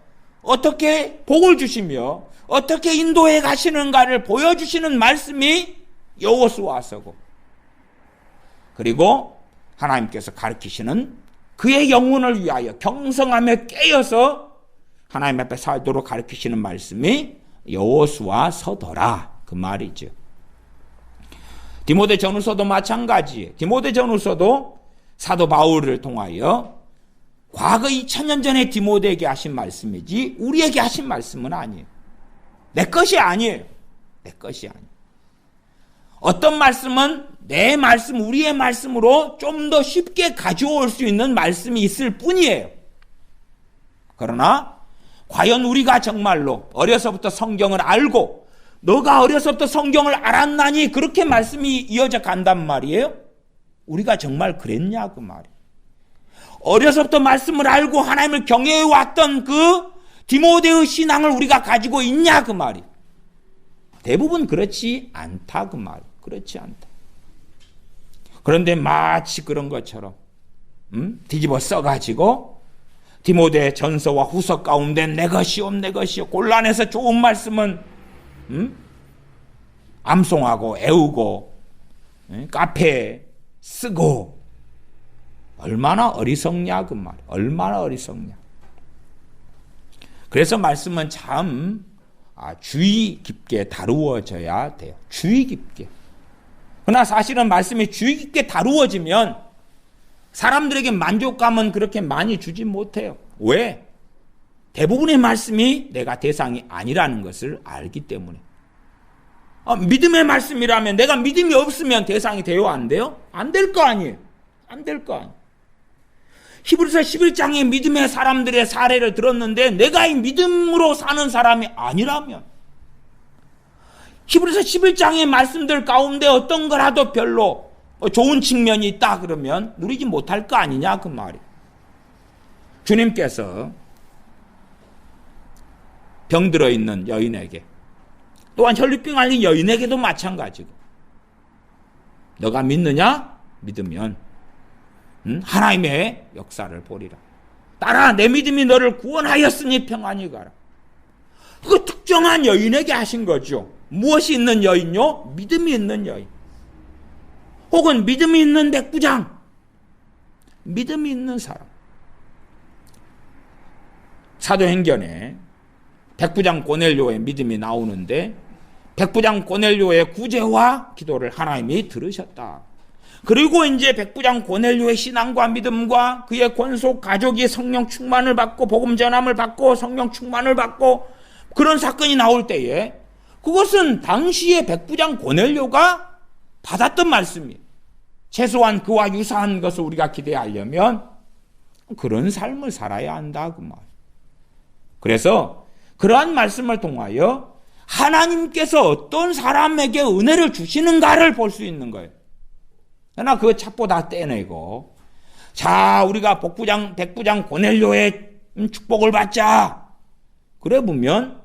어떻게 복을 주시며 어떻게 인도해 가시는가를 보여주시는 말씀이 여호수아서고, 그리고 하나님께서 가르치시는 그의 영혼을 위하여 경성하며 깨어서 하나님 앞에 살도록 가르치시는 말씀이 여호수아서더라 그 말이죠. 디모데전후서도 마찬가지예요. 디모데전후서도 사도 바울을 통하여 과거 2000년 전에 디모데에게 하신 말씀이지 우리에게 하신 말씀은 아니에요. 내 것이 아니에요. 내 것이 아니에요. 어떤 말씀은 내 말씀, 우리의 말씀으로 좀 더 쉽게 가져올 수 있는 말씀이 있을 뿐이에요. 그러나 과연 우리가 정말로 어려서부터 성경을 알고 너가 어려서부터 성경을 알았나니 그렇게 말씀이 이어져 간단 말이에요? 우리가 정말 그랬냐 그 말이에요. 어려서부터 말씀을 알고 하나님을 경외해왔던 그 디모데의 신앙을 우리가 가지고 있냐 그 말이에요. 대부분 그렇지 않다 그 말이에요. 그렇지 않다. 그런데 마치 그런 것처럼 뒤집어 써가지고 디모데 전서와 후서 가운데 내 것이요 내 것이요 곤란해서 좋은 말씀은 암송하고 애우고 카페에 쓰고 얼마나 어리석냐 그 말. 얼마나 어리석냐. 그래서 말씀은 참 주의 깊게 다루어져야 돼요. 주의 깊게. 그러나 사실은 말씀이 주의 깊게 다루어지면 사람들에게 만족감은 그렇게 많이 주지 못해요. 왜? 대부분의 말씀이 내가 대상이 아니라는 것을 알기 때문에. 믿음의 말씀이라면 내가 믿음이 없으면 대상이 돼요? 안 돼요? 안 될 거 아니에요. 안 될 거 아니에요. 히브리서 11장의 믿음의 사람들의 사례를 들었는데 내가 이 믿음으로 사는 사람이 아니라면, 히브리서 11장의 말씀들 가운데 어떤 거라도 별로 좋은 측면이 있다 그러면 누리지 못할 거 아니냐 그 말이에요. 주님께서 병들어 있는 여인에게, 또한 혈류병 앓린 여인에게도 마찬가지고, 너가 믿느냐? 믿으면 하나님의 역사를 보리라. 따라 내 믿음이 너를 구원하였으니 평안히 가라. 그 특정한 여인에게 하신 거죠. 무엇이 있는 여인요? 믿음이 있는 여인. 혹은 믿음이 있는 백부장. 믿음이 있는 사람. 사도행전에 백부장 고넬료의 믿음이 나오는데 백부장 고넬료의 구제와 기도를 하나님이 들으셨다. 그리고 이제 백부장 고넬료의 신앙과 믿음과 그의 권속 가족이 성령 충만을 받고 복음 전함을 받고 성령 충만을 받고 그런 사건이 나올 때에 그것은 당시에 백부장 고넬료가 받았던 말씀이에요. 최소한 그와 유사한 것을 우리가 기대하려면 그런 삶을 살아야 한다 그 말. 그래서 그러한 말씀을 통하여 하나님께서 어떤 사람에게 은혜를 주시는가를 볼 수 있는 거예요. 그러나 그 첩보다 떼내고 자 우리가 백부장 고넬료의 축복을 받자 그래 보면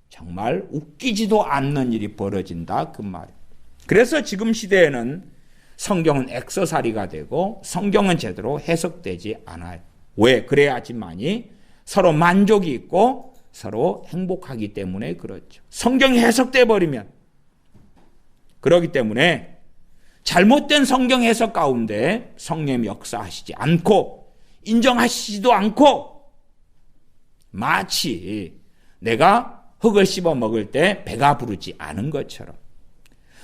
정말 웃기지도 않는 일이 벌어진다 그 말이에요. 그래서 지금 시대에는 성경은 액서사리가 되고 성경은 제대로 해석되지 않아요. 왜? 그래야지만이 서로 만족이 있고 서로 행복하기 때문에 그렇죠. 성경이 해석돼 버리면 그렇기 때문에 잘못된 성경 해석 가운데 성령이 역사하시지 않고 인정하시지도 않고 마치 내가 흙을 씹어 먹을 때 배가 부르지 않은 것처럼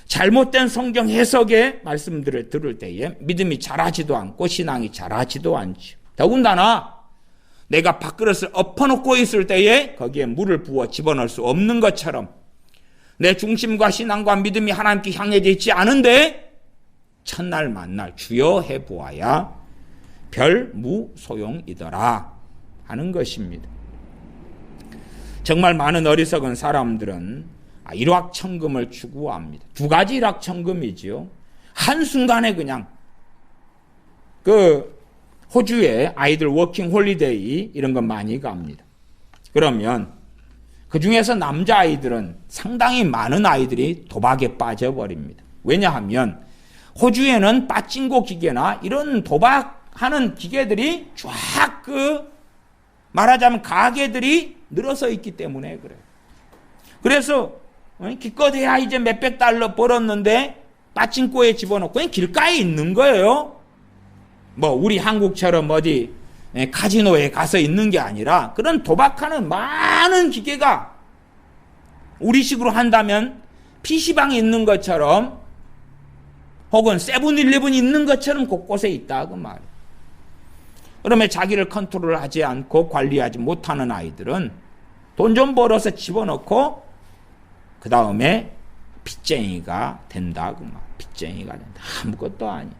잘못된 성경 해석의 말씀들을 들을 때에 믿음이 자라지도 않고 신앙이 자라지도 않죠. 더군다나 내가 밥그릇을 엎어놓고 있을 때에 거기에 물을 부어 집어넣을 수 없는 것처럼 내 중심과 신앙과 믿음이 하나님께 향해져 있지 않은데 첫날 만날 주여 해보아야 별 무소용이더라 하는 것입니다. 정말 많은 어리석은 사람들은 일확천금을 추구합니다. 두 가지 일확천금이지요. 한순간에 그냥 호주에 아이들 워킹 홀리데이 이런 건 많이 갑니다. 그러면 그 중에서 남자아이들은 상당히 많은 아이들이 도박에 빠져버립니다. 왜냐하면 호주에는 빠찡고 기계나 이런 도박하는 기계들이 쫙 말하자면 가게들이 늘어서 있기 때문에 그래요. 그래서 기껏해야 이제 몇백 달러 벌었는데 빠찡코에 집어넣고 그냥 길가에 있는 거예요. 우리 한국처럼 어디 카지노에 가서 있는 게 아니라 그런 도박하는 많은 기계가 우리식으로 한다면 PC방에 있는 것처럼 혹은 세븐일레븐 있는 것처럼 곳곳에 있다 그 말이에요. 그러면 자기를 컨트롤하지 않고 관리하지 못하는 아이들은 돈 좀 벌어서 집어넣고 그 다음에 빚쟁이가 된다 그 말이에요. 빚쟁이가 된다. 아무것도 아니에요.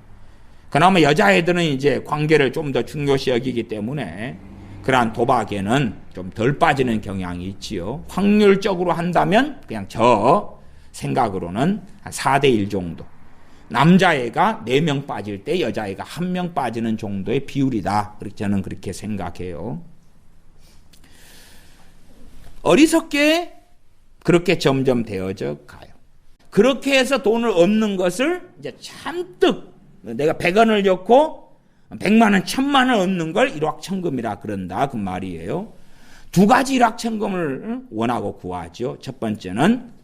그나마 여자애들은 이제 관계를 좀 더 중요시 여기기 때문에 그러한 도박에는 좀 덜 빠지는 경향이 있지요. 확률적으로 한다면 그냥 저 생각으로는 한 4대1 정도. 남자애가 4명 빠질 때 여자애가 1명 빠지는 정도의 비율이다. 저는 그렇게 생각해요. 어리석게 그렇게 점점 되어져 가요. 그렇게 해서 돈을 얻는 것을 이제 잔뜩 내가 100원을 줬고 100만 원, 1000만 원 얻는 걸 일확천금이라 그런다 그 말이에요. 두 가지 일확천금을 원하고 구하죠. 첫 번째는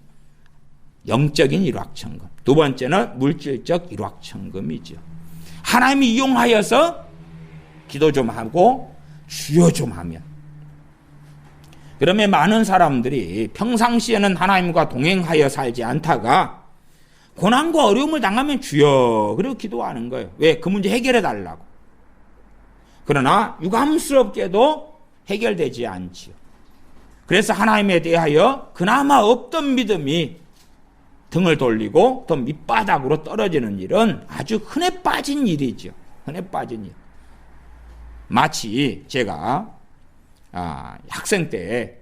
영적인 일확천금, 두 번째는 물질적 일확천금이죠. 하나님이 이용하여서 기도 좀 하고 주여 좀 하면, 그러면 많은 사람들이 평상시에는 하나님과 동행하여 살지 않다가 고난과 어려움을 당하면 주여 그리고 기도하는 거예요. 왜? 그 문제 해결해 달라고. 그러나 유감스럽게도 해결되지 않지요. 그래서 하나님에 대하여 그나마 없던 믿음이 등을 돌리고 더 밑바닥으로 떨어지는 일은 아주 흔해 빠진 일이죠. 흔해 빠진 일. 마치 제가 학생 때,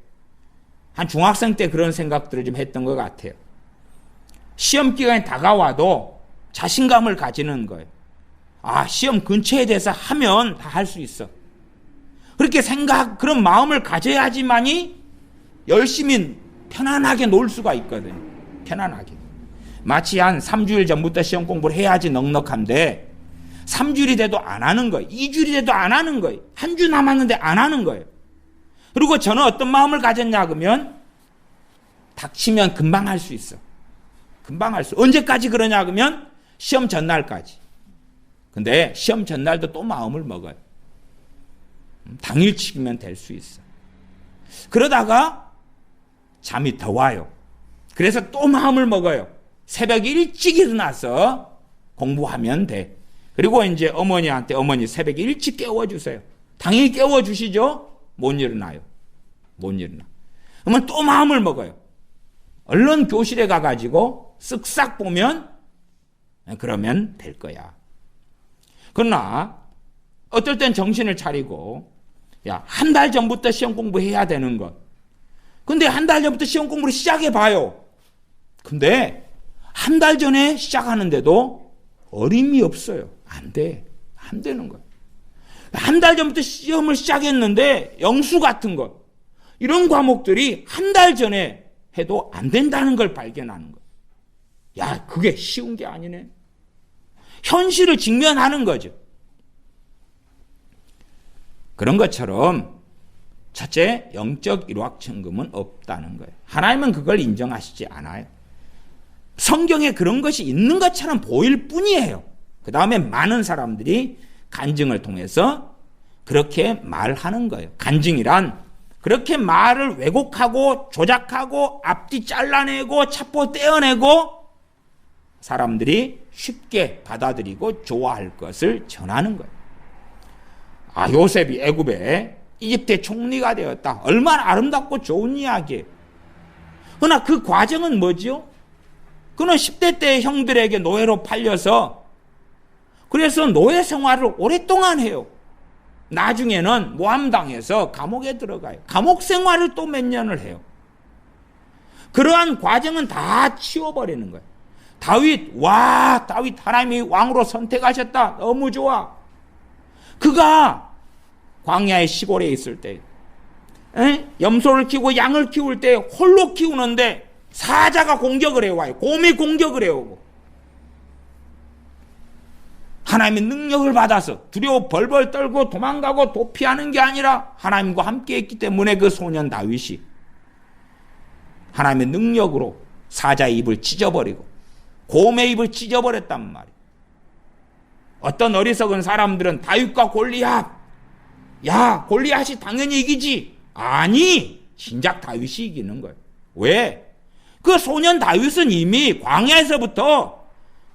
한 중학생 때 그런 생각들을 좀 했던 것 같아요. 시험 기간이 다가와도 자신감을 가지는 거예요. 시험 근처에 대해서 하면 다 할 수 있어. 그렇게 그런 마음을 가져야지만이 열심히 편안하게 놀 수가 있거든요. 편안하게. 마치 한 3주일 전부터 시험 공부를 해야지 넉넉한데 3주일이 돼도 안 하는 거예요. 2주일이 돼도 안 하는 거예요. 한 주 남았는데 안 하는 거예요. 그리고 저는 어떤 마음을 가졌냐 그러면 닥치면 금방 할 수 있어. 금방 할 수. 언제까지 그러냐 그러면 시험 전날까지. 근데 시험 전날도 또 마음을 먹어요. 당일치기면 될 수 있어. 그러다가 잠이 더 와요. 그래서 또 마음을 먹어요. 새벽 일찍 일어나서 공부하면 돼. 그리고 이제 어머니한테 어머니 새벽 일찍 깨워주세요. 당연히 깨워주시죠? 못 일어나요. 못 일어나. 그러면 또 마음을 먹어요. 얼른 교실에 가가지고 쓱싹 보면 그러면 될 거야. 그러나 어떨 땐 정신을 차리고 한 달 전부터 시험 공부해야 되는 것. 근데 한 달 전부터 시험 공부를 시작해봐요. 근데 한 달 전에 시작하는데도 어림이 없어요. 안 돼. 안 되는 거예요. 한 달 전부터 시험을 시작했는데 영수 같은 것, 이런 과목들이 한 달 전에 해도 안 된다는 걸 발견하는 거예요. 그게 쉬운 게 아니네. 현실을 직면하는 거죠. 그런 것처럼 첫째, 영적 일확천금은 없다는 거예요. 하나님은 그걸 인정하시지 않아요. 성경에 그런 것이 있는 것처럼 보일 뿐이에요. 그 다음에 많은 사람들이 간증을 통해서 그렇게 말하는 거예요. 간증이란 그렇게 말을 왜곡하고 조작하고 앞뒤 잘라내고 차포 떼어내고 사람들이 쉽게 받아들이고 좋아할 것을 전하는 거예요. 요셉이 애굽에 이집트의 총리가 되었다. 얼마나 아름답고 좋은 이야기예요. 그러나 그 과정은 뭐죠? 그는 10대 때 형들에게 노예로 팔려서 그래서 노예 생활을 오랫동안 해요. 나중에는 모함당해서 감옥에 들어가요. 감옥 생활을 또 몇 년을 해요. 그러한 과정은 다 치워버리는 거예요. 다윗 하나님이 왕으로 선택하셨다. 너무 좋아. 그가 광야의 시골에 있을 때 염소를 키우고 양을 키울 때 홀로 키우는데 사자가 공격을 해와요. 곰이 공격을 해오고 하나님의 능력을 받아서 두려워 벌벌 떨고 도망가고 도피하는 게 아니라 하나님과 함께 했기 때문에 그 소년 다윗이 하나님의 능력으로 사자의 입을 찢어버리고 곰의 입을 찢어버렸단 말이에요. 어떤 어리석은 사람들은 다윗과 골리앗, 골리앗이 당연히 이기지. 아니, 진작 다윗이 이기는 거예요. 왜? 그 소년 다윗은 이미 광야에서부터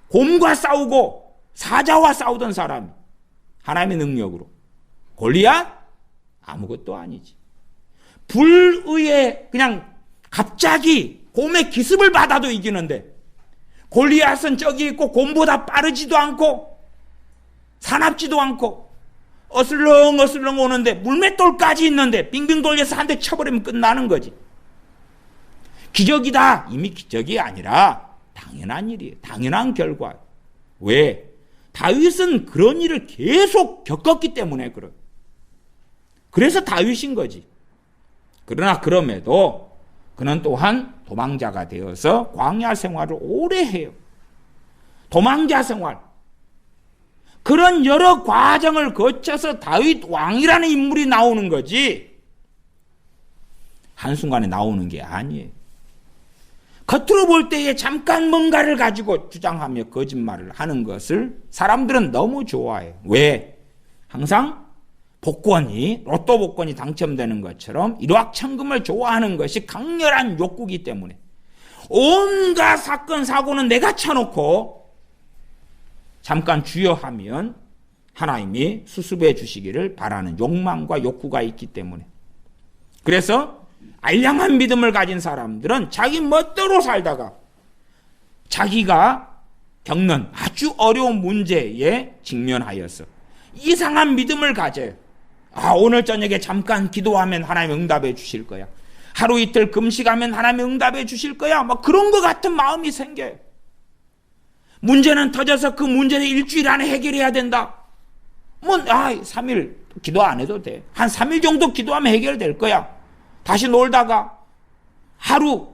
곰과 싸우고 사자와 싸우던 사람, 하나님의 능력으로. 골리앗? 아무것도 아니지. 불의에 그냥 갑자기 곰의 기습을 받아도 이기는데 골리앗은 저기 있고 곰보다 빠르지도 않고 사납지도 않고 어슬렁어슬렁 오는데 물맷돌까지 있는데 빙빙 돌려서 한 대 쳐버리면 끝나는 거지. 기적이다. 이미 기적이 아니라 당연한 일이에요. 당연한 결과예요. 왜? 다윗은 그런 일을 계속 겪었기 때문에 그래요. 그래서 다윗인 거지. 그러나 그럼에도 그는 또한 도망자가 되어서 광야 생활을 오래 해요. 도망자 생활. 그런 여러 과정을 거쳐서 다윗 왕이라는 인물이 나오는 거지 한순간에 나오는 게 아니에요. 겉으로 볼 때에 잠깐 뭔가를 가지고 주장하며 거짓말을 하는 것을 사람들은 너무 좋아해요. 왜? 항상 복권이 로또 복권이 당첨되는 것처럼 일확천금을 좋아하는 것이 강렬한 욕구이기 때문에 온갖 사건 사고는 내가 쳐놓고 잠깐 주여하면 하나님이 수습해 주시기를 바라는 욕망과 욕구가 있기 때문에 그래서 알량한 믿음을 가진 사람들은 자기 멋대로 살다가 자기가 겪는 아주 어려운 문제에 직면하여서 이상한 믿음을 가져요. 오늘 저녁에 잠깐 기도하면 하나님 응답해 주실 거야. 하루 이틀 금식하면 하나님 응답해 주실 거야. 막 그런 것 같은 마음이 생겨요. 문제는 터져서 그 문제를 일주일 안에 해결해야 된다. 3일 기도 안 해도 돼. 한 3일 정도 기도하면 해결될 거야. 다시 놀다가 하루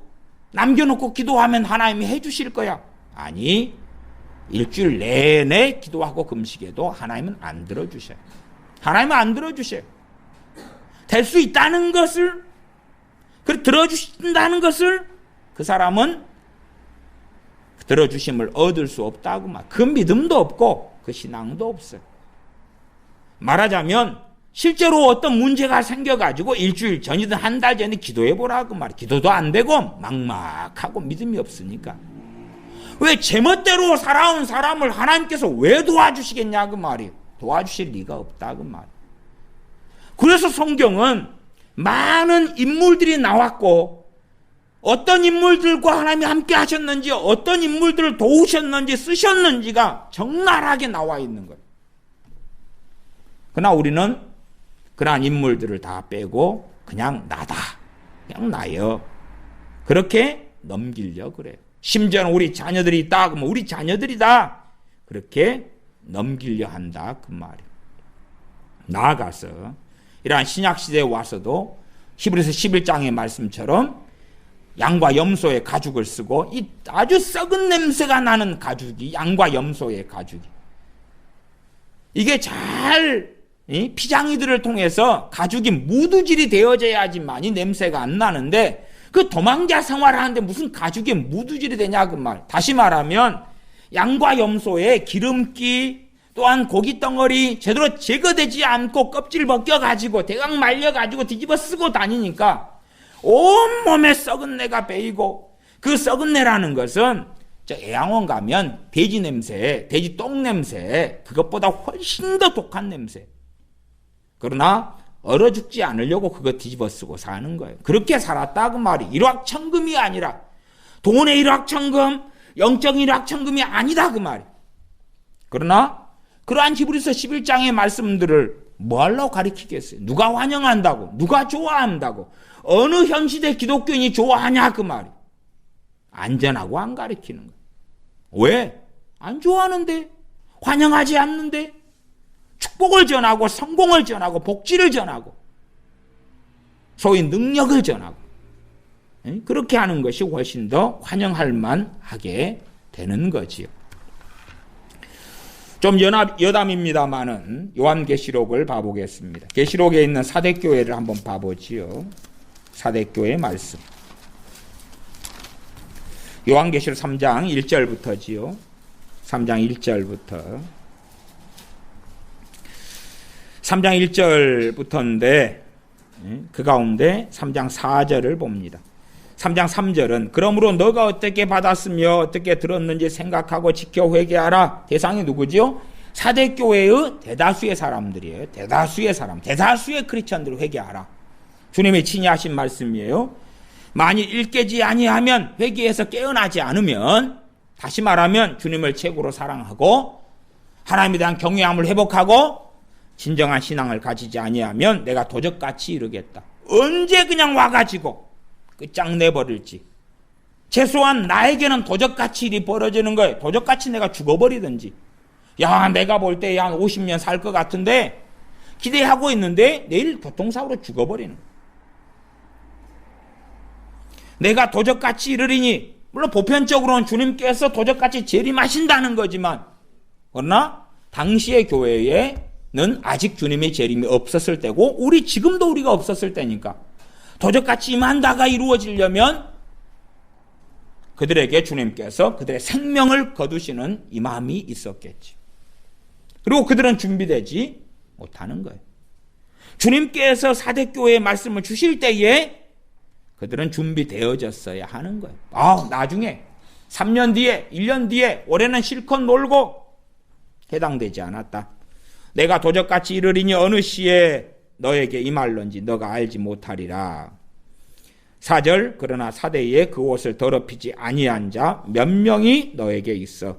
남겨놓고 기도하면 하나님이 해주실 거야. 아니, 일주일 내내 기도하고 금식해도 하나님은 안 들어주셔요. 하나님은 안 들어주셔요. 될 수 있다는 것을, 들어주신다는 것을 그 사람은 들어주심을 얻을 수 없다고 말. 그 믿음도 없고 그 신앙도 없어요. 말하자면 실제로 어떤 문제가 생겨가지고 일주일 전이든 한 달 전에 기도해보라고 말이에요. 기도도 안 되고 막막하고 믿음이 없으니까. 왜 제멋대로 살아온 사람을 하나님께서 왜 도와주시겠냐 그 말이에요. 도와주실 리가 없다 그 말이에요. 그래서 성경은 많은 인물들이 나왔고 어떤 인물들과 하나님이 함께 하셨는지 어떤 인물들을 도우셨는지 쓰셨는지가 적나라하게 나와 있는 거예요. 그러나 우리는 그러한 인물들을 다 빼고 그냥 나다. 그냥 나요. 그렇게 넘기려고 그래요. 심지어는 우리 자녀들이 있다. 그러면 우리 자녀들이다. 그렇게 넘기려 한다. 그 말이에요. 나아가서 이러한 신약시대에 와서도 히브리서 11장의 말씀처럼 양과 염소의 가죽을 쓰고 이 아주 썩은 냄새가 나는 가죽이 양과 염소의 가죽이 이게 잘 피장이들을 통해서 가죽이 무두질이 되어져야지만 이 냄새가 안 나는데 그 도망자 생활하는데 무슨 가죽이 무두질이 되냐 그 말. 다시 말하면 양과 염소의 기름기 또한 고기 덩어리 제대로 제거되지 않고 껍질 벗겨가지고 대강 말려가지고 뒤집어 쓰고 다니니까 온몸에 썩은 내가 배이고 그 썩은 내라는 것은 저 애양원 가면 돼지 냄새, 돼지 똥 냄새 그것보다 훨씬 더 독한 냄새. 그러나 얼어 죽지 않으려고 그거 뒤집어 쓰고 사는 거예요. 그렇게 살았다 그 말이. 일확천금이 아니라 돈의 일확천금, 영적인 일확천금이 아니다 그 말이. 그러나 그러한 히브리서 11장의 말씀들을 뭐 하려고 가르치겠어요? 누가 환영한다고? 누가 좋아한다고? 어느 현 시대 기독교인이 좋아하냐 그 말이. 안전하고 안 가르치는 거예요. 왜? 안 좋아하는데? 환영하지 않는데? 축복을 전하고 성공을 전하고 복지를 전하고 소위 능력을 전하고 그렇게 하는 것이 훨씬 더 환영할 만하게 되는 거지요. 좀 여담입니다만은 요한계시록을 봐보겠습니다. 계시록에 있는 사대교회를 한번 봐보지요. 사대교회 말씀. 요한계시록 3장 1절부터지요. 3장 1절부터. 3장 1절부터인데 그 가운데 3장 4절을 봅니다. 3장 3절은 그러므로 너가 어떻게 받았으며 어떻게 들었는지 생각하고 지켜 회개하라. 대상이 누구지요? 사대교회의 대다수의 사람들이에요. 대다수의 사람, 대다수의 크리스천들을 회개하라. 주님이 친히 하신 말씀이에요. 만일 일깨지 아니하면, 회개해서 깨어나지 않으면, 다시 말하면 주님을 최고로 사랑하고 하나님에 대한 경외함을 회복하고 진정한 신앙을 가지지 아니하면 내가 도적같이 이르겠다. 언제 그냥 와가지고 끝장내버릴지. 최소한 나에게는 도적같이 일이 벌어지는 거예요. 도적같이 내가 죽어버리든지. 야, 내가 볼 때 한 50년 살 것 같은데 기대하고 있는데 내일 교통사고로 죽어버리는 거예요. 내가 도적같이 이르리니, 물론 보편적으로는 주님께서 도적같이 재림하신다는 거지만, 그러나 당시의 교회에는 아직 주님의 재림이 없었을 때고 지금도 우리가 없었을 때니까 도적같이 임한다가 이루어지려면 그들에게 주님께서 그들의 생명을 거두시는 이 마음이 있었겠지. 그리고 그들은 준비되지 못하는 거예요. 주님께서 사대교회의 말씀을 주실 때에 그들은 준비되어졌어야 하는 거예요. 나중에 3년 뒤에 1년 뒤에 올해는 실컷 놀고 해당되지 않았다. 내가 도적같이 이르리니 어느 시에 너에게 임할런지 너가 알지 못하리라. 4절 그러나 사대에 그 옷을 더럽히지 아니한 자 몇 명이 너에게 있어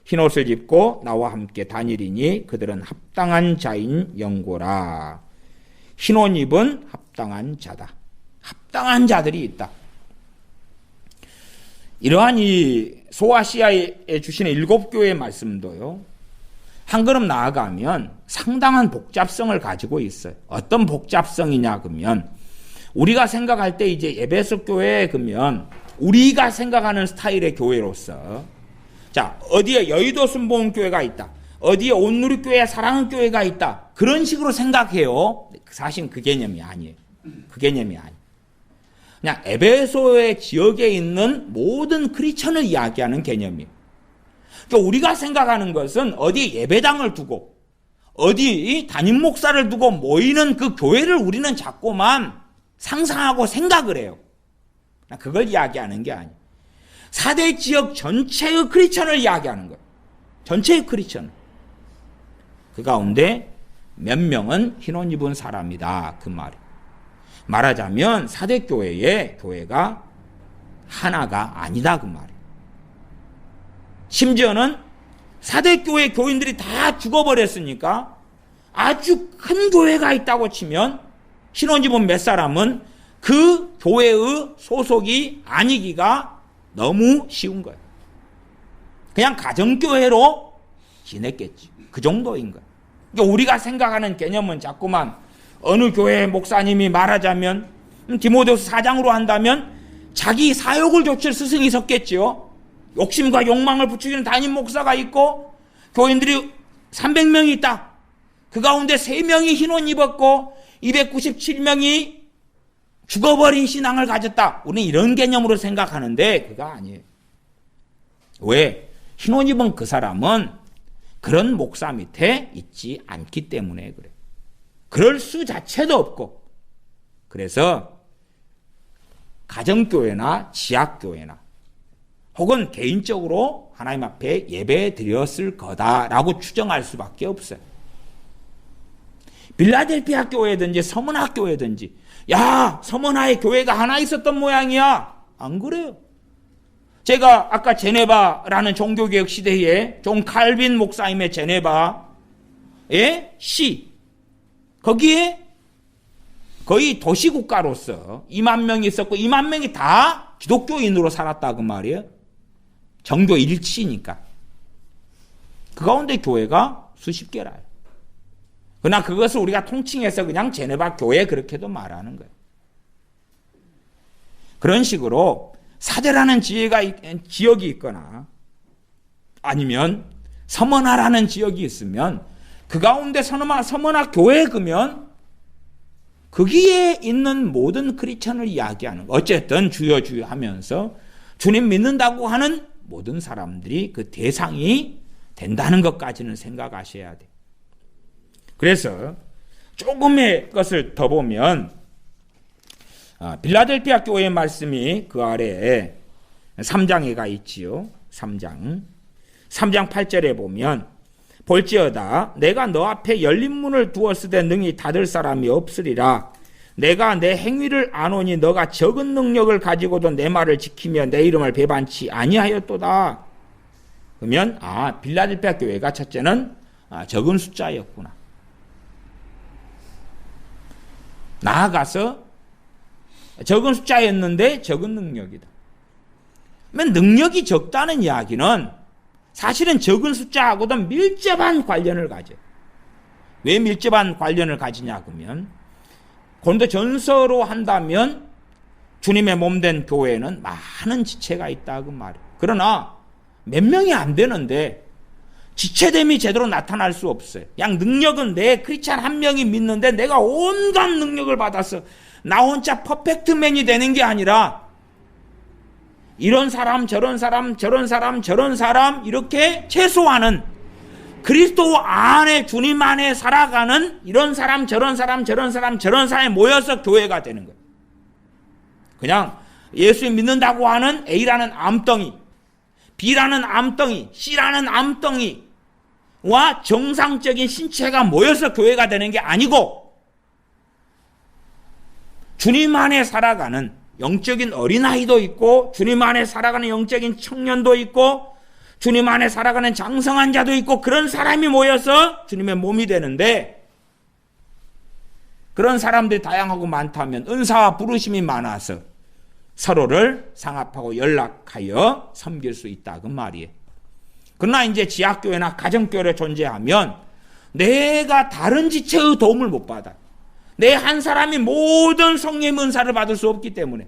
흰옷을 입고 나와 함께 다니리니 그들은 합당한 자인 영고라. 흰옷 입은 합당한 자다. 합당한 자들이 있다. 이러한 이 소아시아에 주시는 7교회의 말씀도요, 한 걸음 나아가면 상당한 복잡성을 가지고 있어요. 어떤 복잡성이냐 그러면 우리가 생각할 때 이제 에베소 교회 그러면 우리가 생각하는 스타일의 교회로서, 자, 어디에 여의도 순복음교회가 있다, 어디에 온누리교회 사랑교회가 있다, 그런 식으로 생각해요. 사실 그 개념이 아니에요. 그 개념이 아니에요. 그냥 에베소의 지역에 있는 모든 크리스천을 이야기하는 개념이에요. 그러니까 우리가 생각하는 것은 어디 예배당을 두고 어디 담임 목사를 두고 모이는 그 교회를 우리는 자꾸만 상상하고 생각을 해요. 그걸 이야기하는 게 아니에요. 4대 지역 전체의 크리스천을 이야기하는 거예요. 전체의 크리스천. 그 가운데 몇 명은 흰옷 입은 사람이다. 그 말이에요. 말하자면 4대 교회의 교회가 하나가 아니다. 그 말이에요. 심지어는 4대 교회 교인들이 다 죽어버렸으니까 아주 큰 교회가 있다고 치면 흰옷 입은 몇 사람은 그 교회의 소속이 아니기가 너무 쉬운 거예요. 그냥 가정교회로 지냈겠지. 그 정도인 거예요. 그러니까 우리가 생각하는 개념은 자꾸만 어느 교회 목사님이 말하자면 디모데후서 4장으로 한다면 자기 사역을 조칠 스승이 섰겠지요. 욕심과 욕망을 부추기는 담임 목사가 있고 교인들이 300명이 있다. 그 가운데 3명이 흰옷 입었고 297명이 죽어버린 신앙을 가졌다. 우리는 이런 개념으로 생각하는데 그거 아니에요. 왜? 흰옷 입은 그 사람은 그런 목사 밑에 있지 않기 때문에 그래요. 그럴 수 자체도 없고. 그래서 가정교회나 지학교회나 혹은 개인적으로 하나님 앞에 예배 드렸을 거다라고 추정할 수밖에 없어요. 빌라델피아 교회든지 서문화 교회든지, 야, 서문화에 교회가 하나 있었던 모양이야. 안 그래요. 제가 아까 제네바라는 종교개혁 시대에 존 칼빈 목사님의 제네바의 시, 거기에 거의 도시국가로서 2만 명이 있었고 2만 명이 다 기독교인으로 살았다 그 말이에요. 정교 일치니까. 그 가운데 교회가 수십 개라요. 그러나 그것을 우리가 통칭해서 그냥 제네바 교회 그렇게도 말하는 거예요. 그런 식으로 사대라는 지역이 있거나 아니면 서머나라는 지역이 있으면 그 가운데 서머나 교회 그면 거기에 있는 모든 크리스천을 이야기하는 거. 어쨌든 주여 주여 하면서 주님 믿는다고 하는 모든 사람들이 그 대상이 된다는 것까지는 생각하셔야 돼요. 그래서 조금의 것을 더 보면 빌라델피아 교회의 말씀이 그 아래에 3장에 가 있지요. 3장 8절에 보면 볼지어다 내가 너 앞에 열린 문을 두었으되 능히 닫을 사람이 없으리라. 내가 내 행위를 아노니 너가 적은 능력을 가지고도 내 말을 지키며 내 이름을 배반치 아니하였도다. 그러면 빌라델피아 교회가 첫째는 적은 숫자였구나. 나아가서 적은 숫자였는데 적은 능력이다. 그러면 능력이 적다는 이야기는 사실은 적은 숫자하고도 밀접한 관련을 가져요. 왜 밀접한 관련을 가지냐 그러면 고린도전서로 한다면 주님의 몸된 교회에는 많은 지체가 있다 그 말이에요. 그러나 몇 명이 안 되는데 지체됨이 제대로 나타날 수 없어요. 그냥 능력은 내 크리스찬 한 명이 믿는데 내가 온갖 능력을 받아서 나 혼자 퍼펙트맨이 되는 게 아니라 이런 사람 저런 사람 저런 사람 저런 사람 이렇게 최소한은 그리스도 안에 주님 안에 살아가는 이런 사람 저런 사람 저런 사람 저런 사람이 모여서 교회가 되는 거예요. 그냥 예수 믿는다고 하는 A라는 암덩이, B라는 암덩이, C라는 암덩이와 정상적인 신체가 모여서 교회가 되는 게 아니고 주님 안에 살아가는 영적인 어린아이도 있고 주님 안에 살아가는 영적인 청년도 있고 주님 안에 살아가는 장성한 자도 있고 그런 사람이 모여서 주님의 몸이 되는데 그런 사람들이 다양하고 많다면 은사와 부르심이 많아서 서로를 상합하고 연락하여 섬길 수 있다 그 말이에요. 그러나 이제 지학교회나 가정교회로 존재하면 내가 다른 지체의 도움을 못 받아. 내 한 사람이 모든 성령 은사를 받을 수 없기 때문에.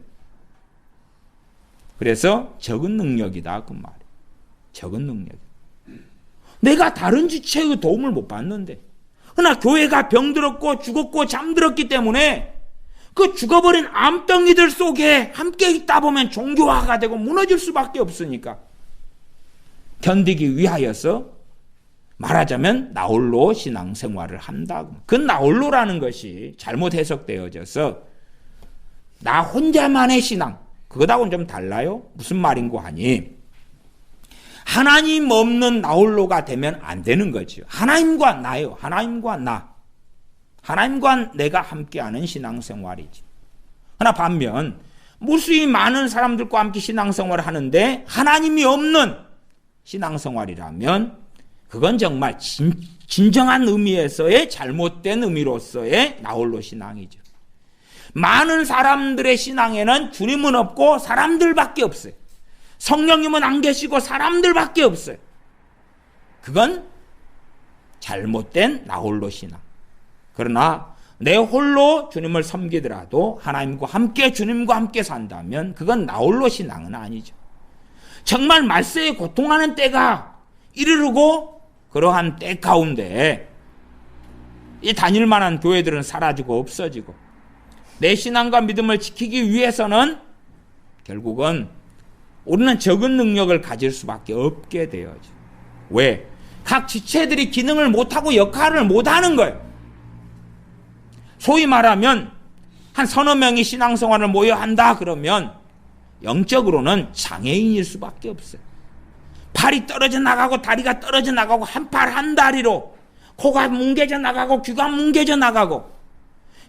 그래서 적은 능력이다 그 말이에요. 적은 능력. 내가 다른 지체의 도움을 못 받는데 그러나 교회가 병들었고 죽었고 잠들었기 때문에 그 죽어버린 암덩이들 속에 함께 있다 보면 종교화가 되고 무너질 수밖에 없으니까 견디기 위하여서 말하자면 나홀로 신앙생활을 한다고. 그 나홀로라는 것이 잘못 해석되어져서 나 혼자만의 신앙 그거하고는 좀 달라요. 무슨 말인고 하니 하나님 없는 나홀로가 되면 안 되는 거죠. 하나님과 나요. 하나님과 나. 하나님과 내가 함께하는 신앙생활이지. 그러나 반면 무수히 많은 사람들과 함께 신앙생활을 하는데 하나님이 없는 신앙생활이라면 그건 정말 진정한 의미에서의 잘못된 의미로서의 나홀로 신앙이죠. 많은 사람들의 신앙에는 주님은 없고 사람들밖에 없어요. 성령님은 안 계시고 사람들밖에 없어요. 그건 잘못된 나홀로 신앙. 그러나 내 홀로 주님을 섬기더라도 하나님과 함께 주님과 함께 산다면 그건 나홀로 신앙은 아니죠. 정말 말세에 고통하는 때가 이르르고 그러한 때 가운데 이 다닐 만한 교회들은 사라지고 없어지고 내 신앙과 믿음을 지키기 위해서는 결국은 우리는 적은 능력을 가질 수밖에 없게 되어져. 왜? 각 지체들이 기능을 못하고 역할을 못하는 거예요. 소위 말하면 한 서너 명이 신앙생활을 모여 한다 그러면 영적으로는 장애인일 수밖에 없어요. 팔이 떨어져 나가고 다리가 떨어져 나가고 한 팔 한 다리로 코가 뭉개져 나가고 귀가 뭉개져 나가고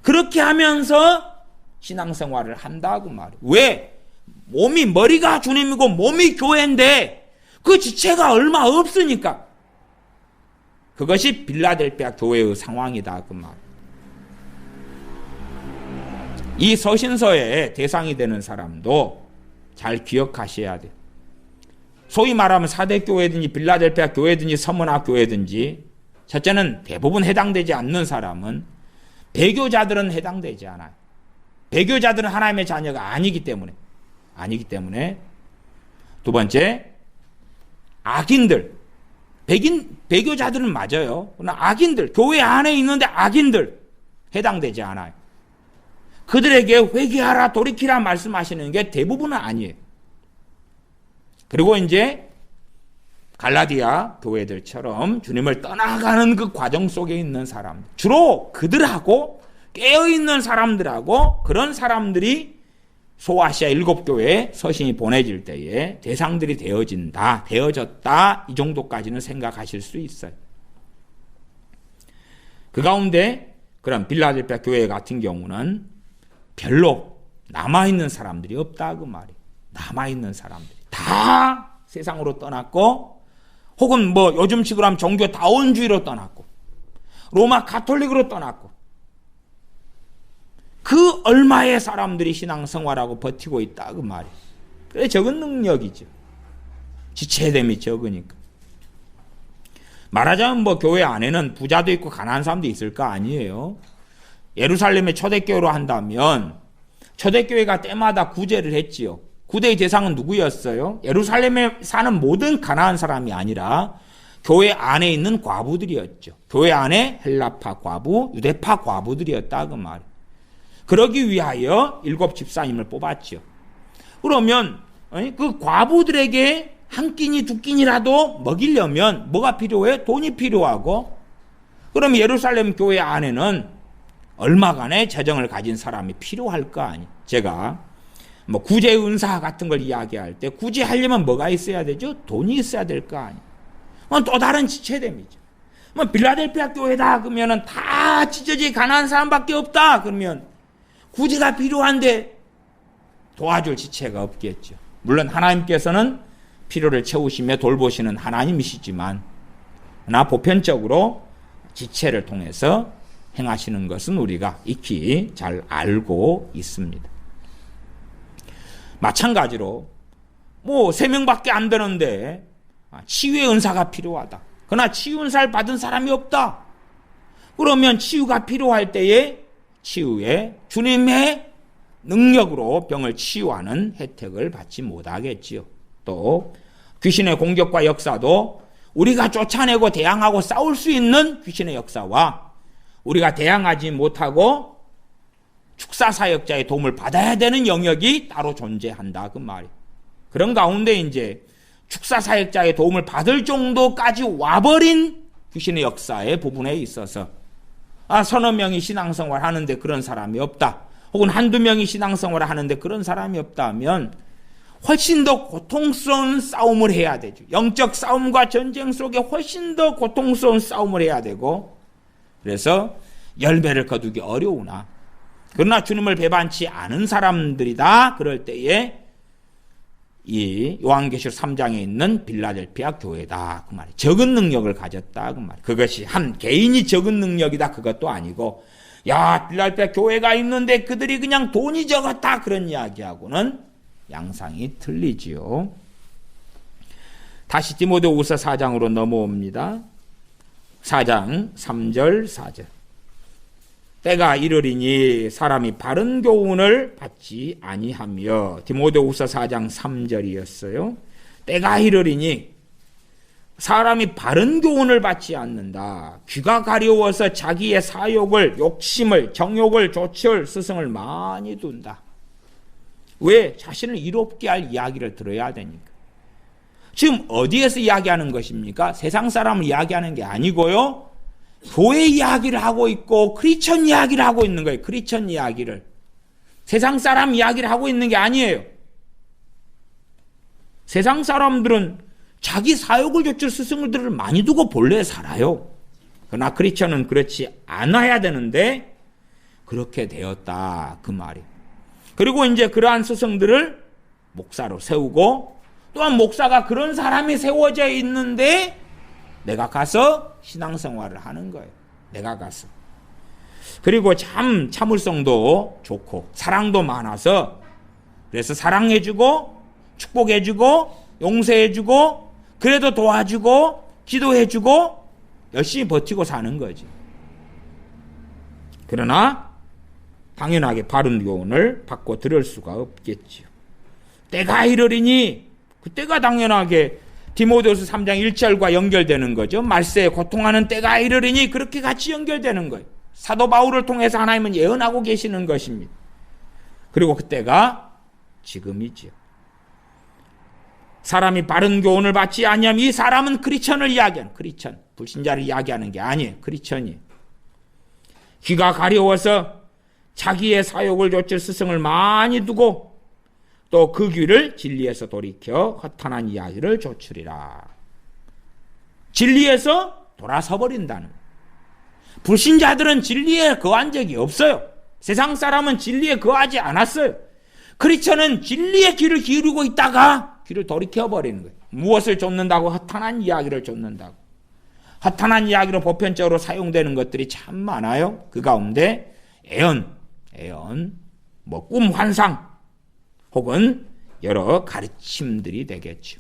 그렇게 하면서 신앙생활을 한다고 말이에요. 왜? 머리가 주님이고 몸이 교회인데 그 지체가 얼마 없으니까. 그것이 빌라델피아 교회의 상황이다 그 말. 이 서신서의 대상이 되는 사람도 잘 기억하셔야 돼요. 소위 말하면 사대교회든지 빌라델피아 교회든지 서머나 교회든지 첫째는 대부분 해당되지 않는 사람은 배교자들은 해당되지 않아요. 배교자들은 하나님의 자녀가 아니기 때문에 두 번째 악인들 배교자들은 맞아요. 그러나 악인들 교회 안에 있는데 악인들 해당되지 않아요. 그들에게 회개하라 돌이키라 말씀하시는 게 대부분은 아니에요. 그리고 이제 갈라디아 교회들처럼 주님을 떠나가는 그 과정 속에 있는 사람들, 주로 그들하고 깨어있는 사람들하고 그런 사람들이 소아시아 7교회에 서신이 보내질 때에 대상들이 되어졌다 이 정도까지는 생각하실 수 있어요. 그 가운데 그런 빌라델피아 교회 같은 경우는 별로 남아있는 사람들이 없다 그 말이에요. 남아있는 사람들이 다 세상으로 떠났고 혹은 뭐 요즘식으로 하면 종교다원주의로 떠났고 로마 가톨릭으로 떠났고 그 얼마의 사람들이 신앙생활하고 버티고 있다 그 말이에요. 그래 적은 능력이죠. 지체됨이 적으니까. 말하자면 뭐 교회 안에는 부자도 있고 가난한 사람도 있을 거 아니에요. 예루살렘의 초대교회로 한다면 초대교회가 때마다 구제를 했지요. 구제의 대상은 누구였어요? 예루살렘에 사는 모든 가난한 사람이 아니라 교회 안에 있는 과부들이었죠. 교회 안에 헬라파 과부, 유대파 과부들이었다 그 말이에요. 그러기 위하여 7 집사님을 뽑았죠. 그러면 그 과부들에게 한 끼니 두 끼니라도 먹이려면 뭐가 필요해? 돈이 필요하고 그럼 예루살렘 교회 안에는 얼마간의 재정을 가진 사람이 필요할 거 아니에요. 제가 뭐 구제 은사 같은 걸 이야기할 때 구제하려면 뭐가 있어야 되죠? 돈이 있어야 될 거 아니에요. 또 다른 지체됨이죠. 뭐 빌라델피아 교회다 그러면은 다 찢어지 가난한 사람밖에 없다 그러면 구제가 필요한데 도와줄 지체가 없겠죠. 물론 하나님께서는 필요를 채우시며 돌보시는 하나님이시지만 그러나 보편적으로 지체를 통해서 행하시는 것은 우리가 익히 잘 알고 있습니다. 마찬가지로 뭐 3명밖에 안 되는데 치유의 은사가 필요하다. 그러나 치유 은사를 받은 사람이 없다. 그러면 치유가 필요할 때에 치유에 주님의 능력으로 병을 치유하는 혜택을 받지 못하겠지요. 또 귀신의 공격과 역사도 우리가 쫓아내고 대항하고 싸울 수 있는 귀신의 역사와 우리가 대항하지 못하고 축사사역자의 도움을 받아야 되는 영역이 따로 존재한다 그 말이에요. 그런 가운데 이제 축사사역자의 도움을 받을 정도까지 와버린 귀신의 역사의 부분에 있어서 서너 명이 신앙생활 하는데 그런 사람이 없다. 혹은 한두 명이 신앙생활을 하는데 그런 사람이 없다면 훨씬 더 고통스러운 싸움을 해야 되죠. 영적 싸움과 전쟁 속에 훨씬 더 고통스러운 싸움을 해야 되고 그래서 열매를 거두기 어려우나 그러나 주님을 배반치 않은 사람들이다. 그럴 때에 이 요한계시록 3장에 있는 빌라델피아 교회다 그 말이에요. 적은 능력을 가졌다 그 말이에요. 그것이 한 개인이 적은 능력이다 그것도 아니고 야 빌라델피아 교회가 있는데 그들이 그냥 돈이 적었다 그런 이야기하고는 양상이 틀리지요. 다시 디모데후서 4장으로 넘어옵니다. 4장 3절 4절 때가 이르리니 사람이 바른 교훈을 받지 아니하며 디모데후서 4장 3절이었어요. 때가 이르리니 사람이 바른 교훈을 받지 않는다. 귀가 가려워서 자기의 사욕을 욕심을 정욕을 조치할 스승을 많이 둔다. 왜? 자신을 이롭게 할 이야기를 들어야 되니까. 지금 어디에서 이야기하는 것입니까? 세상 사람을 이야기하는 게 아니고요. 교회 이야기를 하고 있고 크리스천 이야기를 하고 있는 거예요. 크리스천 이야기를. 세상 사람 이야기를 하고 있는 게 아니에요. 세상 사람들은 자기 사욕을 좇을 스승들을 많이 두고 본래 살아요. 그러나 크리스천은 그렇지 않아야 되는데 그렇게 되었다 그 말이에요. 그리고 이제 그러한 스승들을 목사로 세우고 또한 목사가 그런 사람이 세워져 있는데 내가 가서 신앙생활을 하는 거예요. 내가 가서. 그리고 참을성도 좋고 사랑도 많아서 그래서 사랑해주고 축복해주고 용서해주고 그래도 도와주고 기도해주고 열심히 버티고 사는 거지. 그러나 당연하게 바른 교훈을 받고 들을 수가 없겠지요. 때가 이르리니 그때가 당연하게 디모데후서 3장 1절과 연결되는 거죠. 말세에 고통하는 때가 이르리니 그렇게 같이 연결되는 거예요. 사도 바울을 통해서 하나님은 예언하고 계시는 것입니다. 그리고 그때가 지금이지요. 사람이 바른 교훈을 받지 아니하면 이 사람은 크리스천을 이야기하는 크리스천, 불신자를 이야기하는 게 아니에요. 크리스천이에요. 귀가 가려워서 자기의 사욕을 좇을 스승을 많이 두고 또 그 귀를 진리에서 돌이켜 허탄한 이야기를 좇으리라. 진리에서 돌아서 버린다는 거예요. 불신자들은 진리에 거한 적이 없어요. 세상 사람은 진리에 거하지 않았어요. 크리스천은 진리의 귀를 기울이고 있다가 귀를 돌이켜버리는 거예요. 무엇을 좇는다고? 허탄한 이야기를 좇는다고. 허탄한 이야기로 보편적으로 사용되는 것들이 참 많아요. 그 가운데 애언, 뭐 꿈 환상 혹은 여러 가르침들이 되겠죠.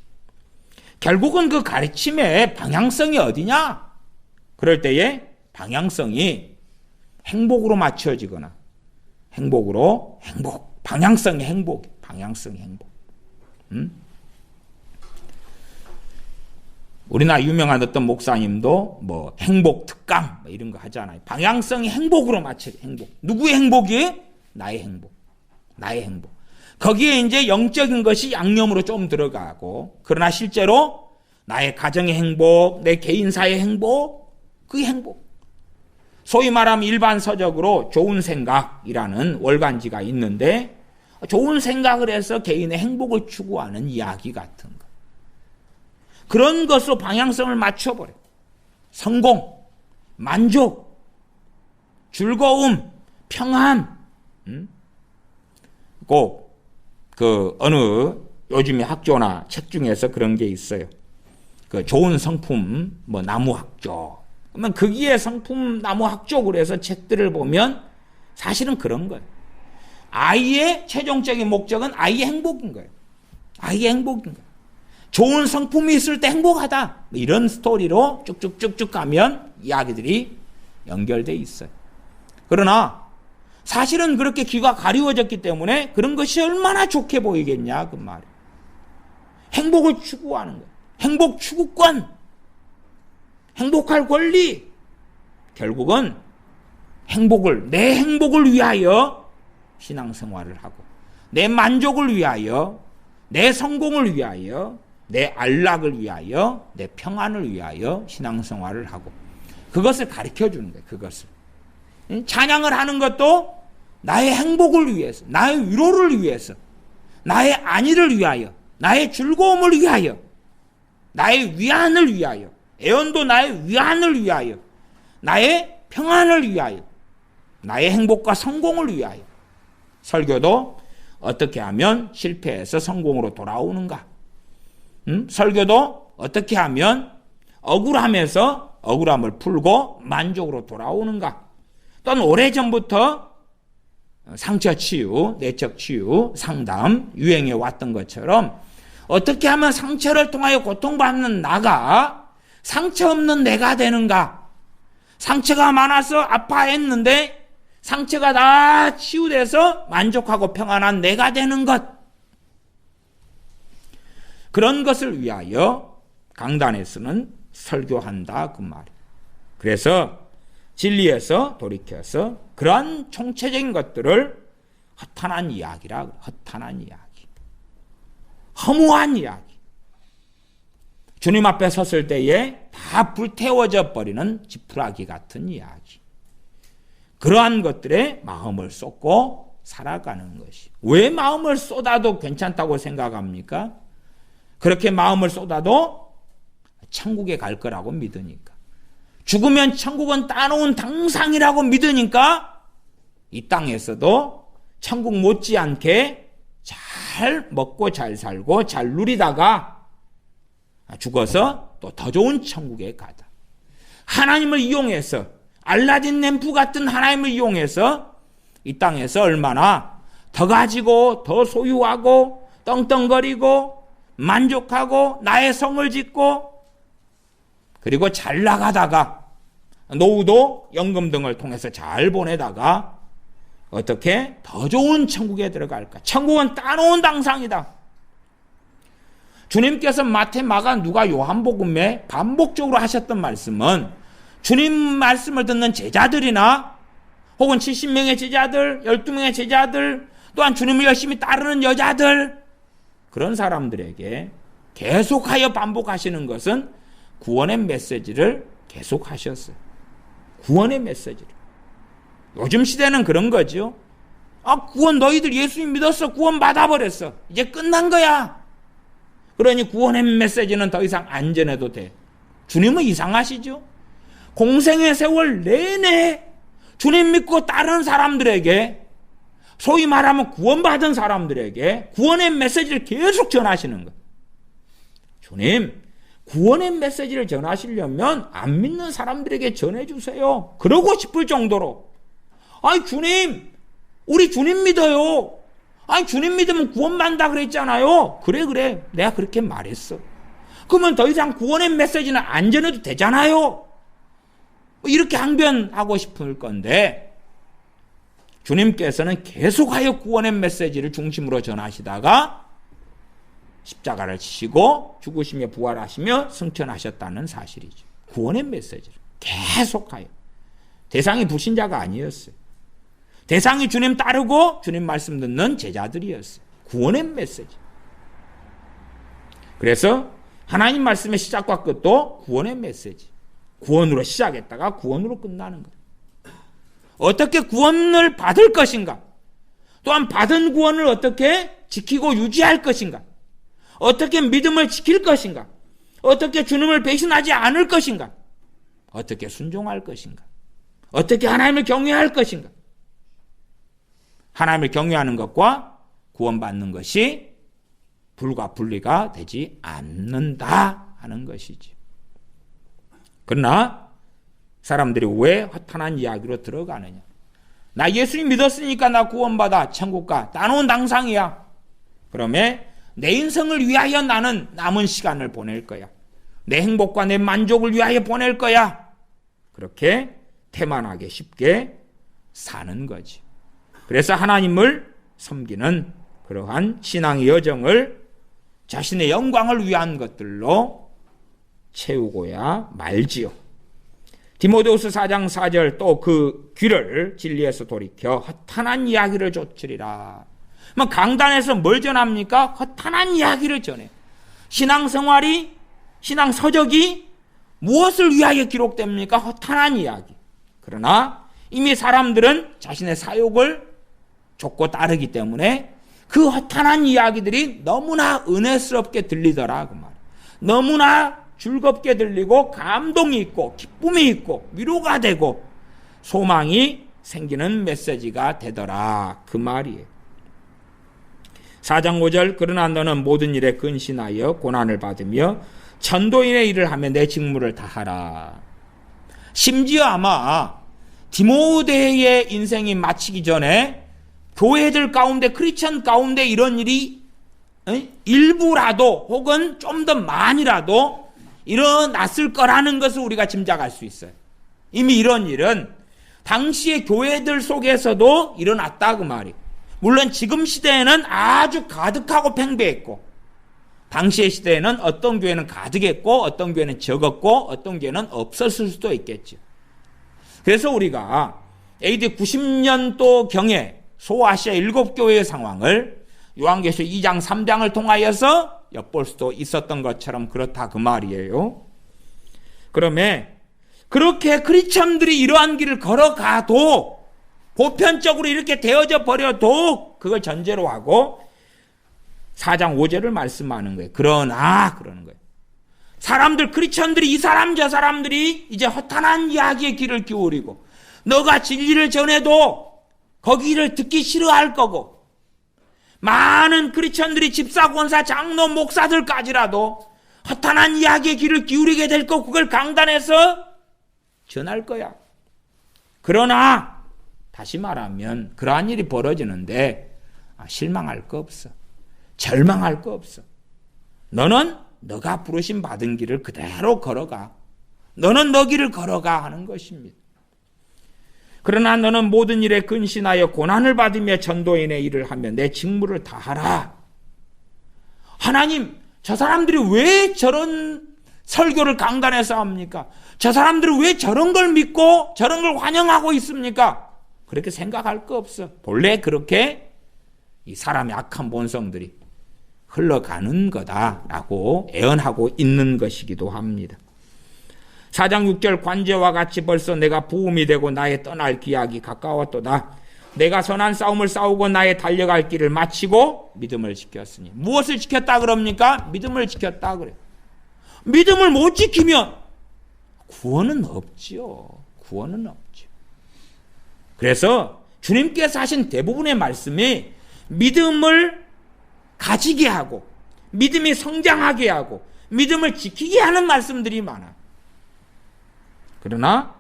결국은 그 가르침의 방향성이 어디냐? 그럴 때에 방향성이 행복으로 맞춰지거나 방향성이 행복. 우리나라 유명한 어떤 목사님도 뭐 행복 특강 뭐 이런 거 하잖아요. 방향성이 행복으로 맞춰. 행복. 누구의 행복이? 나의 행복. 거기에 이제 영적인 것이 양념으로 좀 들어가고, 그러나 실제로 나의 가정의 행복, 내 개인사의 행복, 그 행복. 소위 말하면 일반 서적으로 좋은 생각이라는 월간지가 있는데, 좋은 생각을 해서 개인의 행복을 추구하는 이야기 같은 거. 그런 것으로 방향성을 맞춰버려요. 성공, 만족, 즐거움, 평안. 꼭 어느 요즘에 학조나 책 중에서 그런 게 있어요. 그 좋은 성품 뭐 나무 학조. 그러면 거기에 성품 나무 학조 그래서 책들을 보면 사실은 그런 거예요. 아이의 최종적인 목적은 아이의 행복인 거예요. 좋은 성품이 있을 때 행복하다. 이런 스토리로 쭉쭉쭉쭉 가면 이야기들이 연결돼 있어요. 그러나 사실은 그렇게 귀가 가리워졌기 때문에 그런 것이 얼마나 좋게 보이겠냐 그 말이에요. 행복을 추구하는 거예요. 행복 추구권, 행복할 권리. 결국은 내 행복을 위하여 신앙생활을 하고, 내 만족을 위하여, 내 성공을 위하여, 내 안락을 위하여, 내 평안을 위하여 신앙생활을 하고, 그것을 가르쳐주는 거예요. 그것을. 찬양을 하는 것도 나의 행복을 위해서, 나의 위로를 위해서, 나의 안위를 위하여, 나의 즐거움을 위하여, 나의 위안을 위하여, 애언도 나의 위안을 위하여, 나의 평안을 위하여, 나의 행복과 성공을 위하여. 설교도 어떻게 하면 실패해서 성공으로 돌아오는가? 설교도 어떻게 하면 억울함에서 억울함을 풀고 만족으로 돌아오는가? 또는 오래전부터 상처 치유, 내적 치유, 상담 유행해 왔던 것처럼 어떻게 하면 상처를 통하여 고통받는 나가 상처 없는 내가 되는가? 상처가 많아서 아파했는데 상처가 다 치유돼서 만족하고 평안한 내가 되는 것. 그런 것을 위하여 강단에서는 설교한다 그 말이에요. 그래서 진리에서 돌이켜서 그러한 총체적인 것들을 허탄한 이야기라, 허탄한 이야기, 허무한 이야기, 주님 앞에 섰을 때에 다 불태워져 버리는 지푸라기 같은 이야기, 그러한 것들에 마음을 쏟고 살아가는 것이. 왜 마음을 쏟아도 괜찮다고 생각합니까? 그렇게 마음을 쏟아도 천국에 갈 거라고 믿으니까. 죽으면 천국은 따놓은 당상이라고 믿으니까 이 땅에서도 천국 못지않게 잘 먹고 잘 살고 잘 누리다가 죽어서 또 더 좋은 천국에 가다. 하나님을 이용해서 알라딘 램프 같은 하나님을 이용해서 이 땅에서 얼마나 더 가지고 더 소유하고 떵떵거리고 만족하고 나의 성을 짓고 그리고 잘 나가다가 노후도 연금 등을 통해서 잘 보내다가 어떻게 더 좋은 천국에 들어갈까? 천국은 따놓은 당상이다. 주님께서 마태, 마가, 누가, 요한복음에 반복적으로 하셨던 말씀은 주님 말씀을 듣는 제자들이나 혹은 70명의 제자들, 12명의 제자들, 또한 주님을 열심히 따르는 여자들, 그런 사람들에게 계속하여 반복하시는 것은 구원의 메시지를 계속하셨어요. 구원의 메시지를. 요즘 시대는 그런 거죠. 구원 너희들 예수님 믿었어. 구원 받아버렸어. 이제 끝난 거야. 그러니 구원의 메시지는 더 이상 안 전해도 돼. 주님은 이상하시죠? 공생의 세월 내내 주님 믿고 따르는 사람들에게, 소위 말하면 구원받은 사람들에게 구원의 메시지를 계속 전하시는 거예요. 주님, 구원의 메시지를 전하시려면 안 믿는 사람들에게 전해주세요. 그러고 싶을 정도로. 아니 주님, 우리 주님 믿어요. 아니 주님 믿으면 구원받는다 그랬잖아요. 그래 내가 그렇게 말했어. 그러면 더 이상 구원의 메시지는 안 전해도 되잖아요. 이렇게 항변하고 싶을 건데 주님께서는 계속하여 구원의 메시지를 중심으로 전하시다가 십자가를 지시고 죽으시며 부활하시며 승천하셨다는 사실이죠. 구원의 메시지를 계속하여. 대상이 불신자가 아니었어요. 대상이 주님 따르고 주님 말씀 듣는 제자들이었어요. 구원의 메시지. 그래서 하나님 말씀의 시작과 끝도 구원의 메시지. 구원으로 시작했다가 구원으로 끝나는 거예요. 어떻게 구원을 받을 것인가? 또한 받은 구원을 어떻게 지키고 유지할 것인가? 어떻게 믿음을 지킬 것인가? 어떻게 주님을 배신하지 않을 것인가? 어떻게 순종할 것인가? 어떻게 하나님을 경외할 것인가? 하나님을 경외하는 것과 구원받는 것이 불과 분리가 되지 않는다 하는 것이지. 그러나 사람들이 왜 허탄한 이야기로 들어가느냐? 나 예수님 믿었으니까 나 구원받아 천국 가. 따놓은 당상이야. 그러면 내 인생을 위하여 나는 남은 시간을 보낼 거야. 내 행복과 내 만족을 위하여 보낼 거야. 그렇게 태만하게 쉽게 사는 거지. 그래서 하나님을 섬기는 그러한 신앙의 여정을 자신의 영광을 위한 것들로 채우고야 말지요. 디모데후서 4장 4절 또 그 귀를 진리에서 돌이켜 허탄한 이야기를 좇으리라. 강단에서 뭘 전합니까? 허탄한 이야기를 전해. 신앙생활이, 신앙서적이 무엇을 위하여 기록됩니까? 허탄한 이야기. 그러나 이미 사람들은 자신의 사욕을 좇고 따르기 때문에 그 허탄한 이야기들이 너무나 은혜스럽게 들리더라 그 말. 너무나 즐겁게 들리고 감동이 있고 기쁨이 있고 위로가 되고 소망이 생기는 메시지가 되더라 그 말이에요. 4장 5절 그러나 너는 모든 일에 근신하여 고난을 받으며 전도인의 일을 하며 내 직무를 다하라. 심지어 아마 디모데의 인생이 마치기 전에 교회들 가운데 크리스천 가운데 이런 일이 일부라도 혹은 좀 더 많이라도 일어났을 거라는 것을 우리가 짐작할 수 있어요. 이미 이런 일은 당시의 교회들 속에서도 일어났다 그 말이. 물론 지금 시대에는 아주 가득하고 팽배했고 당시의 시대에는 어떤 교회는 가득했고 어떤 교회는 적었고 어떤 교회는 없었을 수도 있겠죠. 그래서 우리가 AD 90년도 경에 소아시아 7교회의 상황을 요한계시록 2장 3장을 통하여서 엿볼 수도 있었던 것처럼 그렇다 그 말이에요. 그러면 그렇게 크리스천들이 이러한 길을 걸어가도 보편적으로 이렇게 되어져 버려도 그걸 전제로 하고 4장 5절을 말씀하는 거예요. 그러나 그러는 거예요. 사람들 크리스천들이 이 사람 저 사람들이 이제 허탄한 이야기에 귀를 기울이고 너가 진리를 전해도 거기를 듣기 싫어할 거고 많은 크리스천들이 집사, 권사, 장로, 목사들까지라도 허탄한 이야기에 귀를 기울이게 될 거고 그걸 강단에서 전할 거야. 그러나 다시 말하면 그러한 일이 벌어지는데 실망할 거 없어. 절망할 거 없어. 너는 너가 부르심 받은 길을 그대로 걸어가. 너는 너 길을 걸어가 하는 것입니다. 그러나 너는 모든 일에 근신하여 고난을 받으며 전도인의 일을 하며 내 직무를 다하라. 하나님, 저 사람들이 왜 저런 설교를 강단에서 합니까? 저 사람들은 왜 저런 걸 믿고 저런 걸 환영하고 있습니까? 그렇게 생각할 거 없어. 본래 그렇게 이 사람의 악한 본성들이 흘러가는 거다라고 애언하고 있는 것이기도 합니다. 4장 6절 관제와 같이 벌써 내가 부음이 되고 나의 떠날 기약이 가까웠도다. 내가 선한 싸움을 싸우고 나의 달려갈 길을 마치고 믿음을 지켰으니. 무엇을 지켰다 그럽니까? 믿음을 지켰다 그래요. 믿음을 못 지키면 구원은 없지요. 구원은 없죠. 그래서 주님께서 하신 대부분의 말씀이 믿음을 가지게 하고 믿음이 성장하게 하고 믿음을 지키게 하는 말씀들이 많아요. 그러나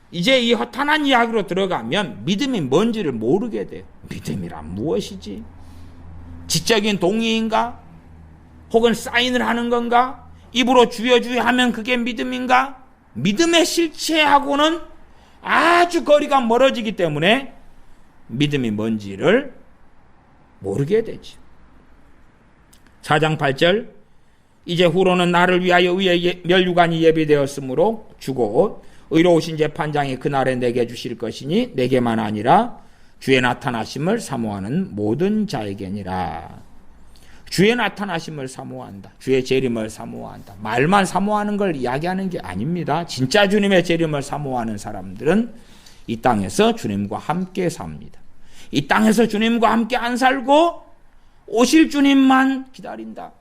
이제 이 허탄한 이야기로 들어가면 믿음이 뭔지를 모르게 돼요. 믿음이란 무엇이지? 지적인 동의인가? 혹은 사인을 하는 건가? 입으로 주여 주여 하면 그게 믿음인가? 믿음의 실체하고는 아주 거리가 멀어지기 때문에 믿음이 뭔지를 모르게 되죠. 4장 8절 이제 후로는 나를 위하여 의의 멸류관이 예비되었으므로 주고 의로우신 재판장이 그날에 내게 주실 것이니 내게만 아니라 주의 나타나심을 사모하는 모든 자에게니라. 주의 나타나심을 사모한다. 주의 재림을 사모한다. 말만 사모하는 걸 이야기하는 게 아닙니다. 진짜 주님의 재림을 사모하는 사람들은 이 땅에서 주님과 함께 삽니다. 이 땅에서 주님과 함께 안 살고 오실 주님만 기다린다.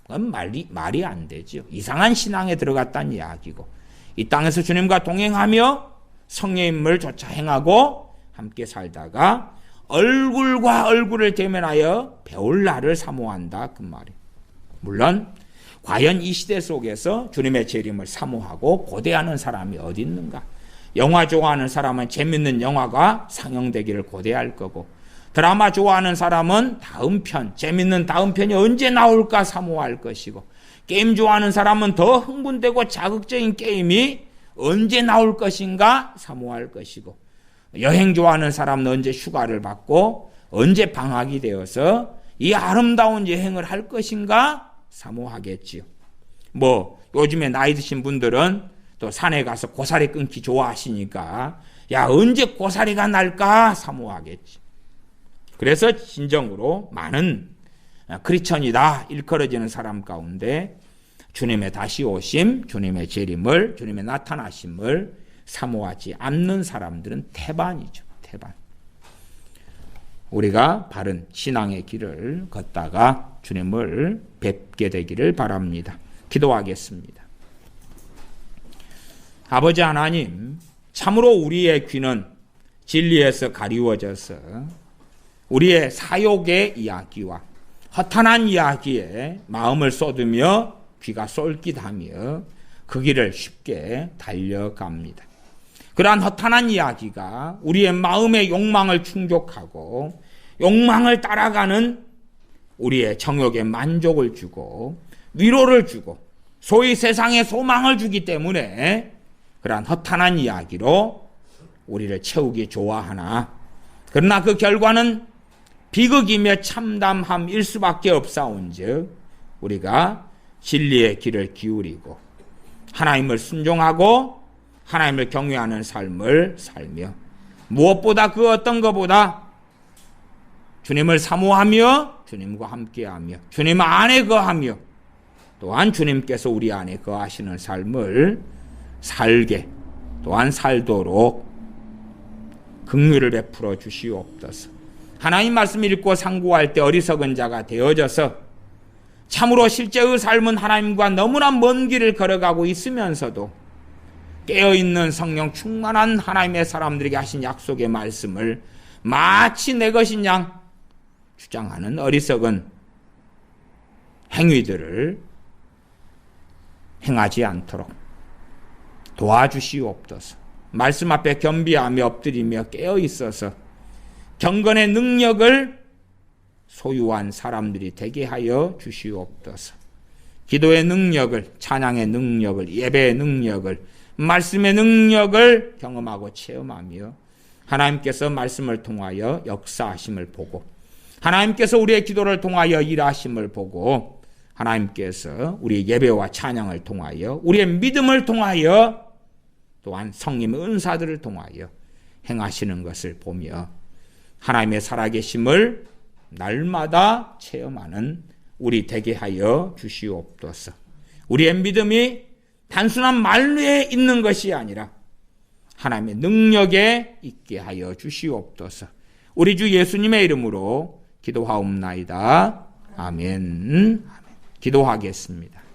그건 말이 안 되죠. 이상한 신앙에 들어갔다는 이야기고, 이 땅에서 주님과 동행하며 성령님을 조차 행하고 함께 살다가 얼굴과 얼굴을 대면하여 배울 날을 사모한다 그 말이에요. 물론 과연 이 시대 속에서 주님의 재림을 사모하고 고대하는 사람이 어디 있는가? 영화 좋아하는 사람은 재밌는 영화가 상영되기를 고대할 거고, 드라마 좋아하는 사람은 다음 편, 재밌는 다음 편이 언제 나올까 사모할 것이고, 게임 좋아하는 사람은 더 흥분되고 자극적인 게임이 언제 나올 것인가 사모할 것이고, 여행 좋아하는 사람은 언제 휴가를 받고 언제 방학이 되어서 이 아름다운 여행을 할 것인가 사모하겠지요. 요즘에 나이 드신 분들은 또 산에 가서 고사리 끊기 좋아하시니까 야 언제 고사리가 날까 사모하겠지. 그래서 진정으로 많은 크리스천이다 일컬어지는 사람 가운데 주님의 다시 오심, 주님의 재림을, 주님의 나타나심을 사모하지 않는 사람들은 태반이죠. 태반. 우리가 바른 신앙의 길을 걷다가 주님을 뵙게 되기를 바랍니다. 기도하겠습니다. 아버지 하나님, 참으로 우리의 귀는 진리에서 가리워져서 우리의 사욕의 이야기와 허탄한 이야기에 마음을 쏟으며 귀가 쏠깃하며 그 길을 쉽게 달려갑니다. 그러한 허탄한 이야기가 우리의 마음의 욕망을 충족하고 욕망을 따라가는 우리의 정욕에 만족을 주고 위로를 주고 소위 세상에 소망을 주기 때문에 그러한 허탄한 이야기로 우리를 채우기 좋아하나, 그러나 그 결과는 비극이며 참담함일 수밖에 없사온즉 우리가 진리의 길을 기울이고 하나님을 순종하고 하나님을 경외하는 삶을 살며 무엇보다 그 어떤 것보다 주님을 사모하며 주님과 함께하며 주님 안에 거하며 또한 주님께서 우리 안에 거하시는 삶을 살게 또한 살도록 긍휼을 베풀어 주시옵소서. 하나님 말씀 읽고 상고할 때 어리석은 자가 되어져서 참으로 실제의 삶은 하나님과 너무나 먼 길을 걸어가고 있으면서도 깨어있는 성령 충만한 하나님의 사람들에게 하신 약속의 말씀을 마치 내 것인 양 주장하는 어리석은 행위들을 행하지 않도록 도와주시옵소서. 말씀 앞에 겸비하며 엎드리며 깨어 있어서 경건의 능력을 소유한 사람들이 되게 하여 주시옵소서. 기도의 능력을, 찬양의 능력을, 예배의 능력을, 말씀의 능력을 경험하고 체험하며 하나님께서 말씀을 통하여 역사하심을 보고 하나님께서 우리의 기도를 통하여 일하심을 보고 하나님께서 우리의 예배와 찬양을 통하여 우리의 믿음을 통하여 또한 성령의 은사들을 통하여 행하시는 것을 보며 하나님의 살아계심을 날마다 체험하는 우리 되게 하여 주시옵소서. 우리의 믿음이 단순한 말로에 있는 것이 아니라 하나님의 능력에 있게 하여 주시옵소서. 우리 주 예수님의 이름으로 기도하옵나이다. 아멘. 기도하겠습니다.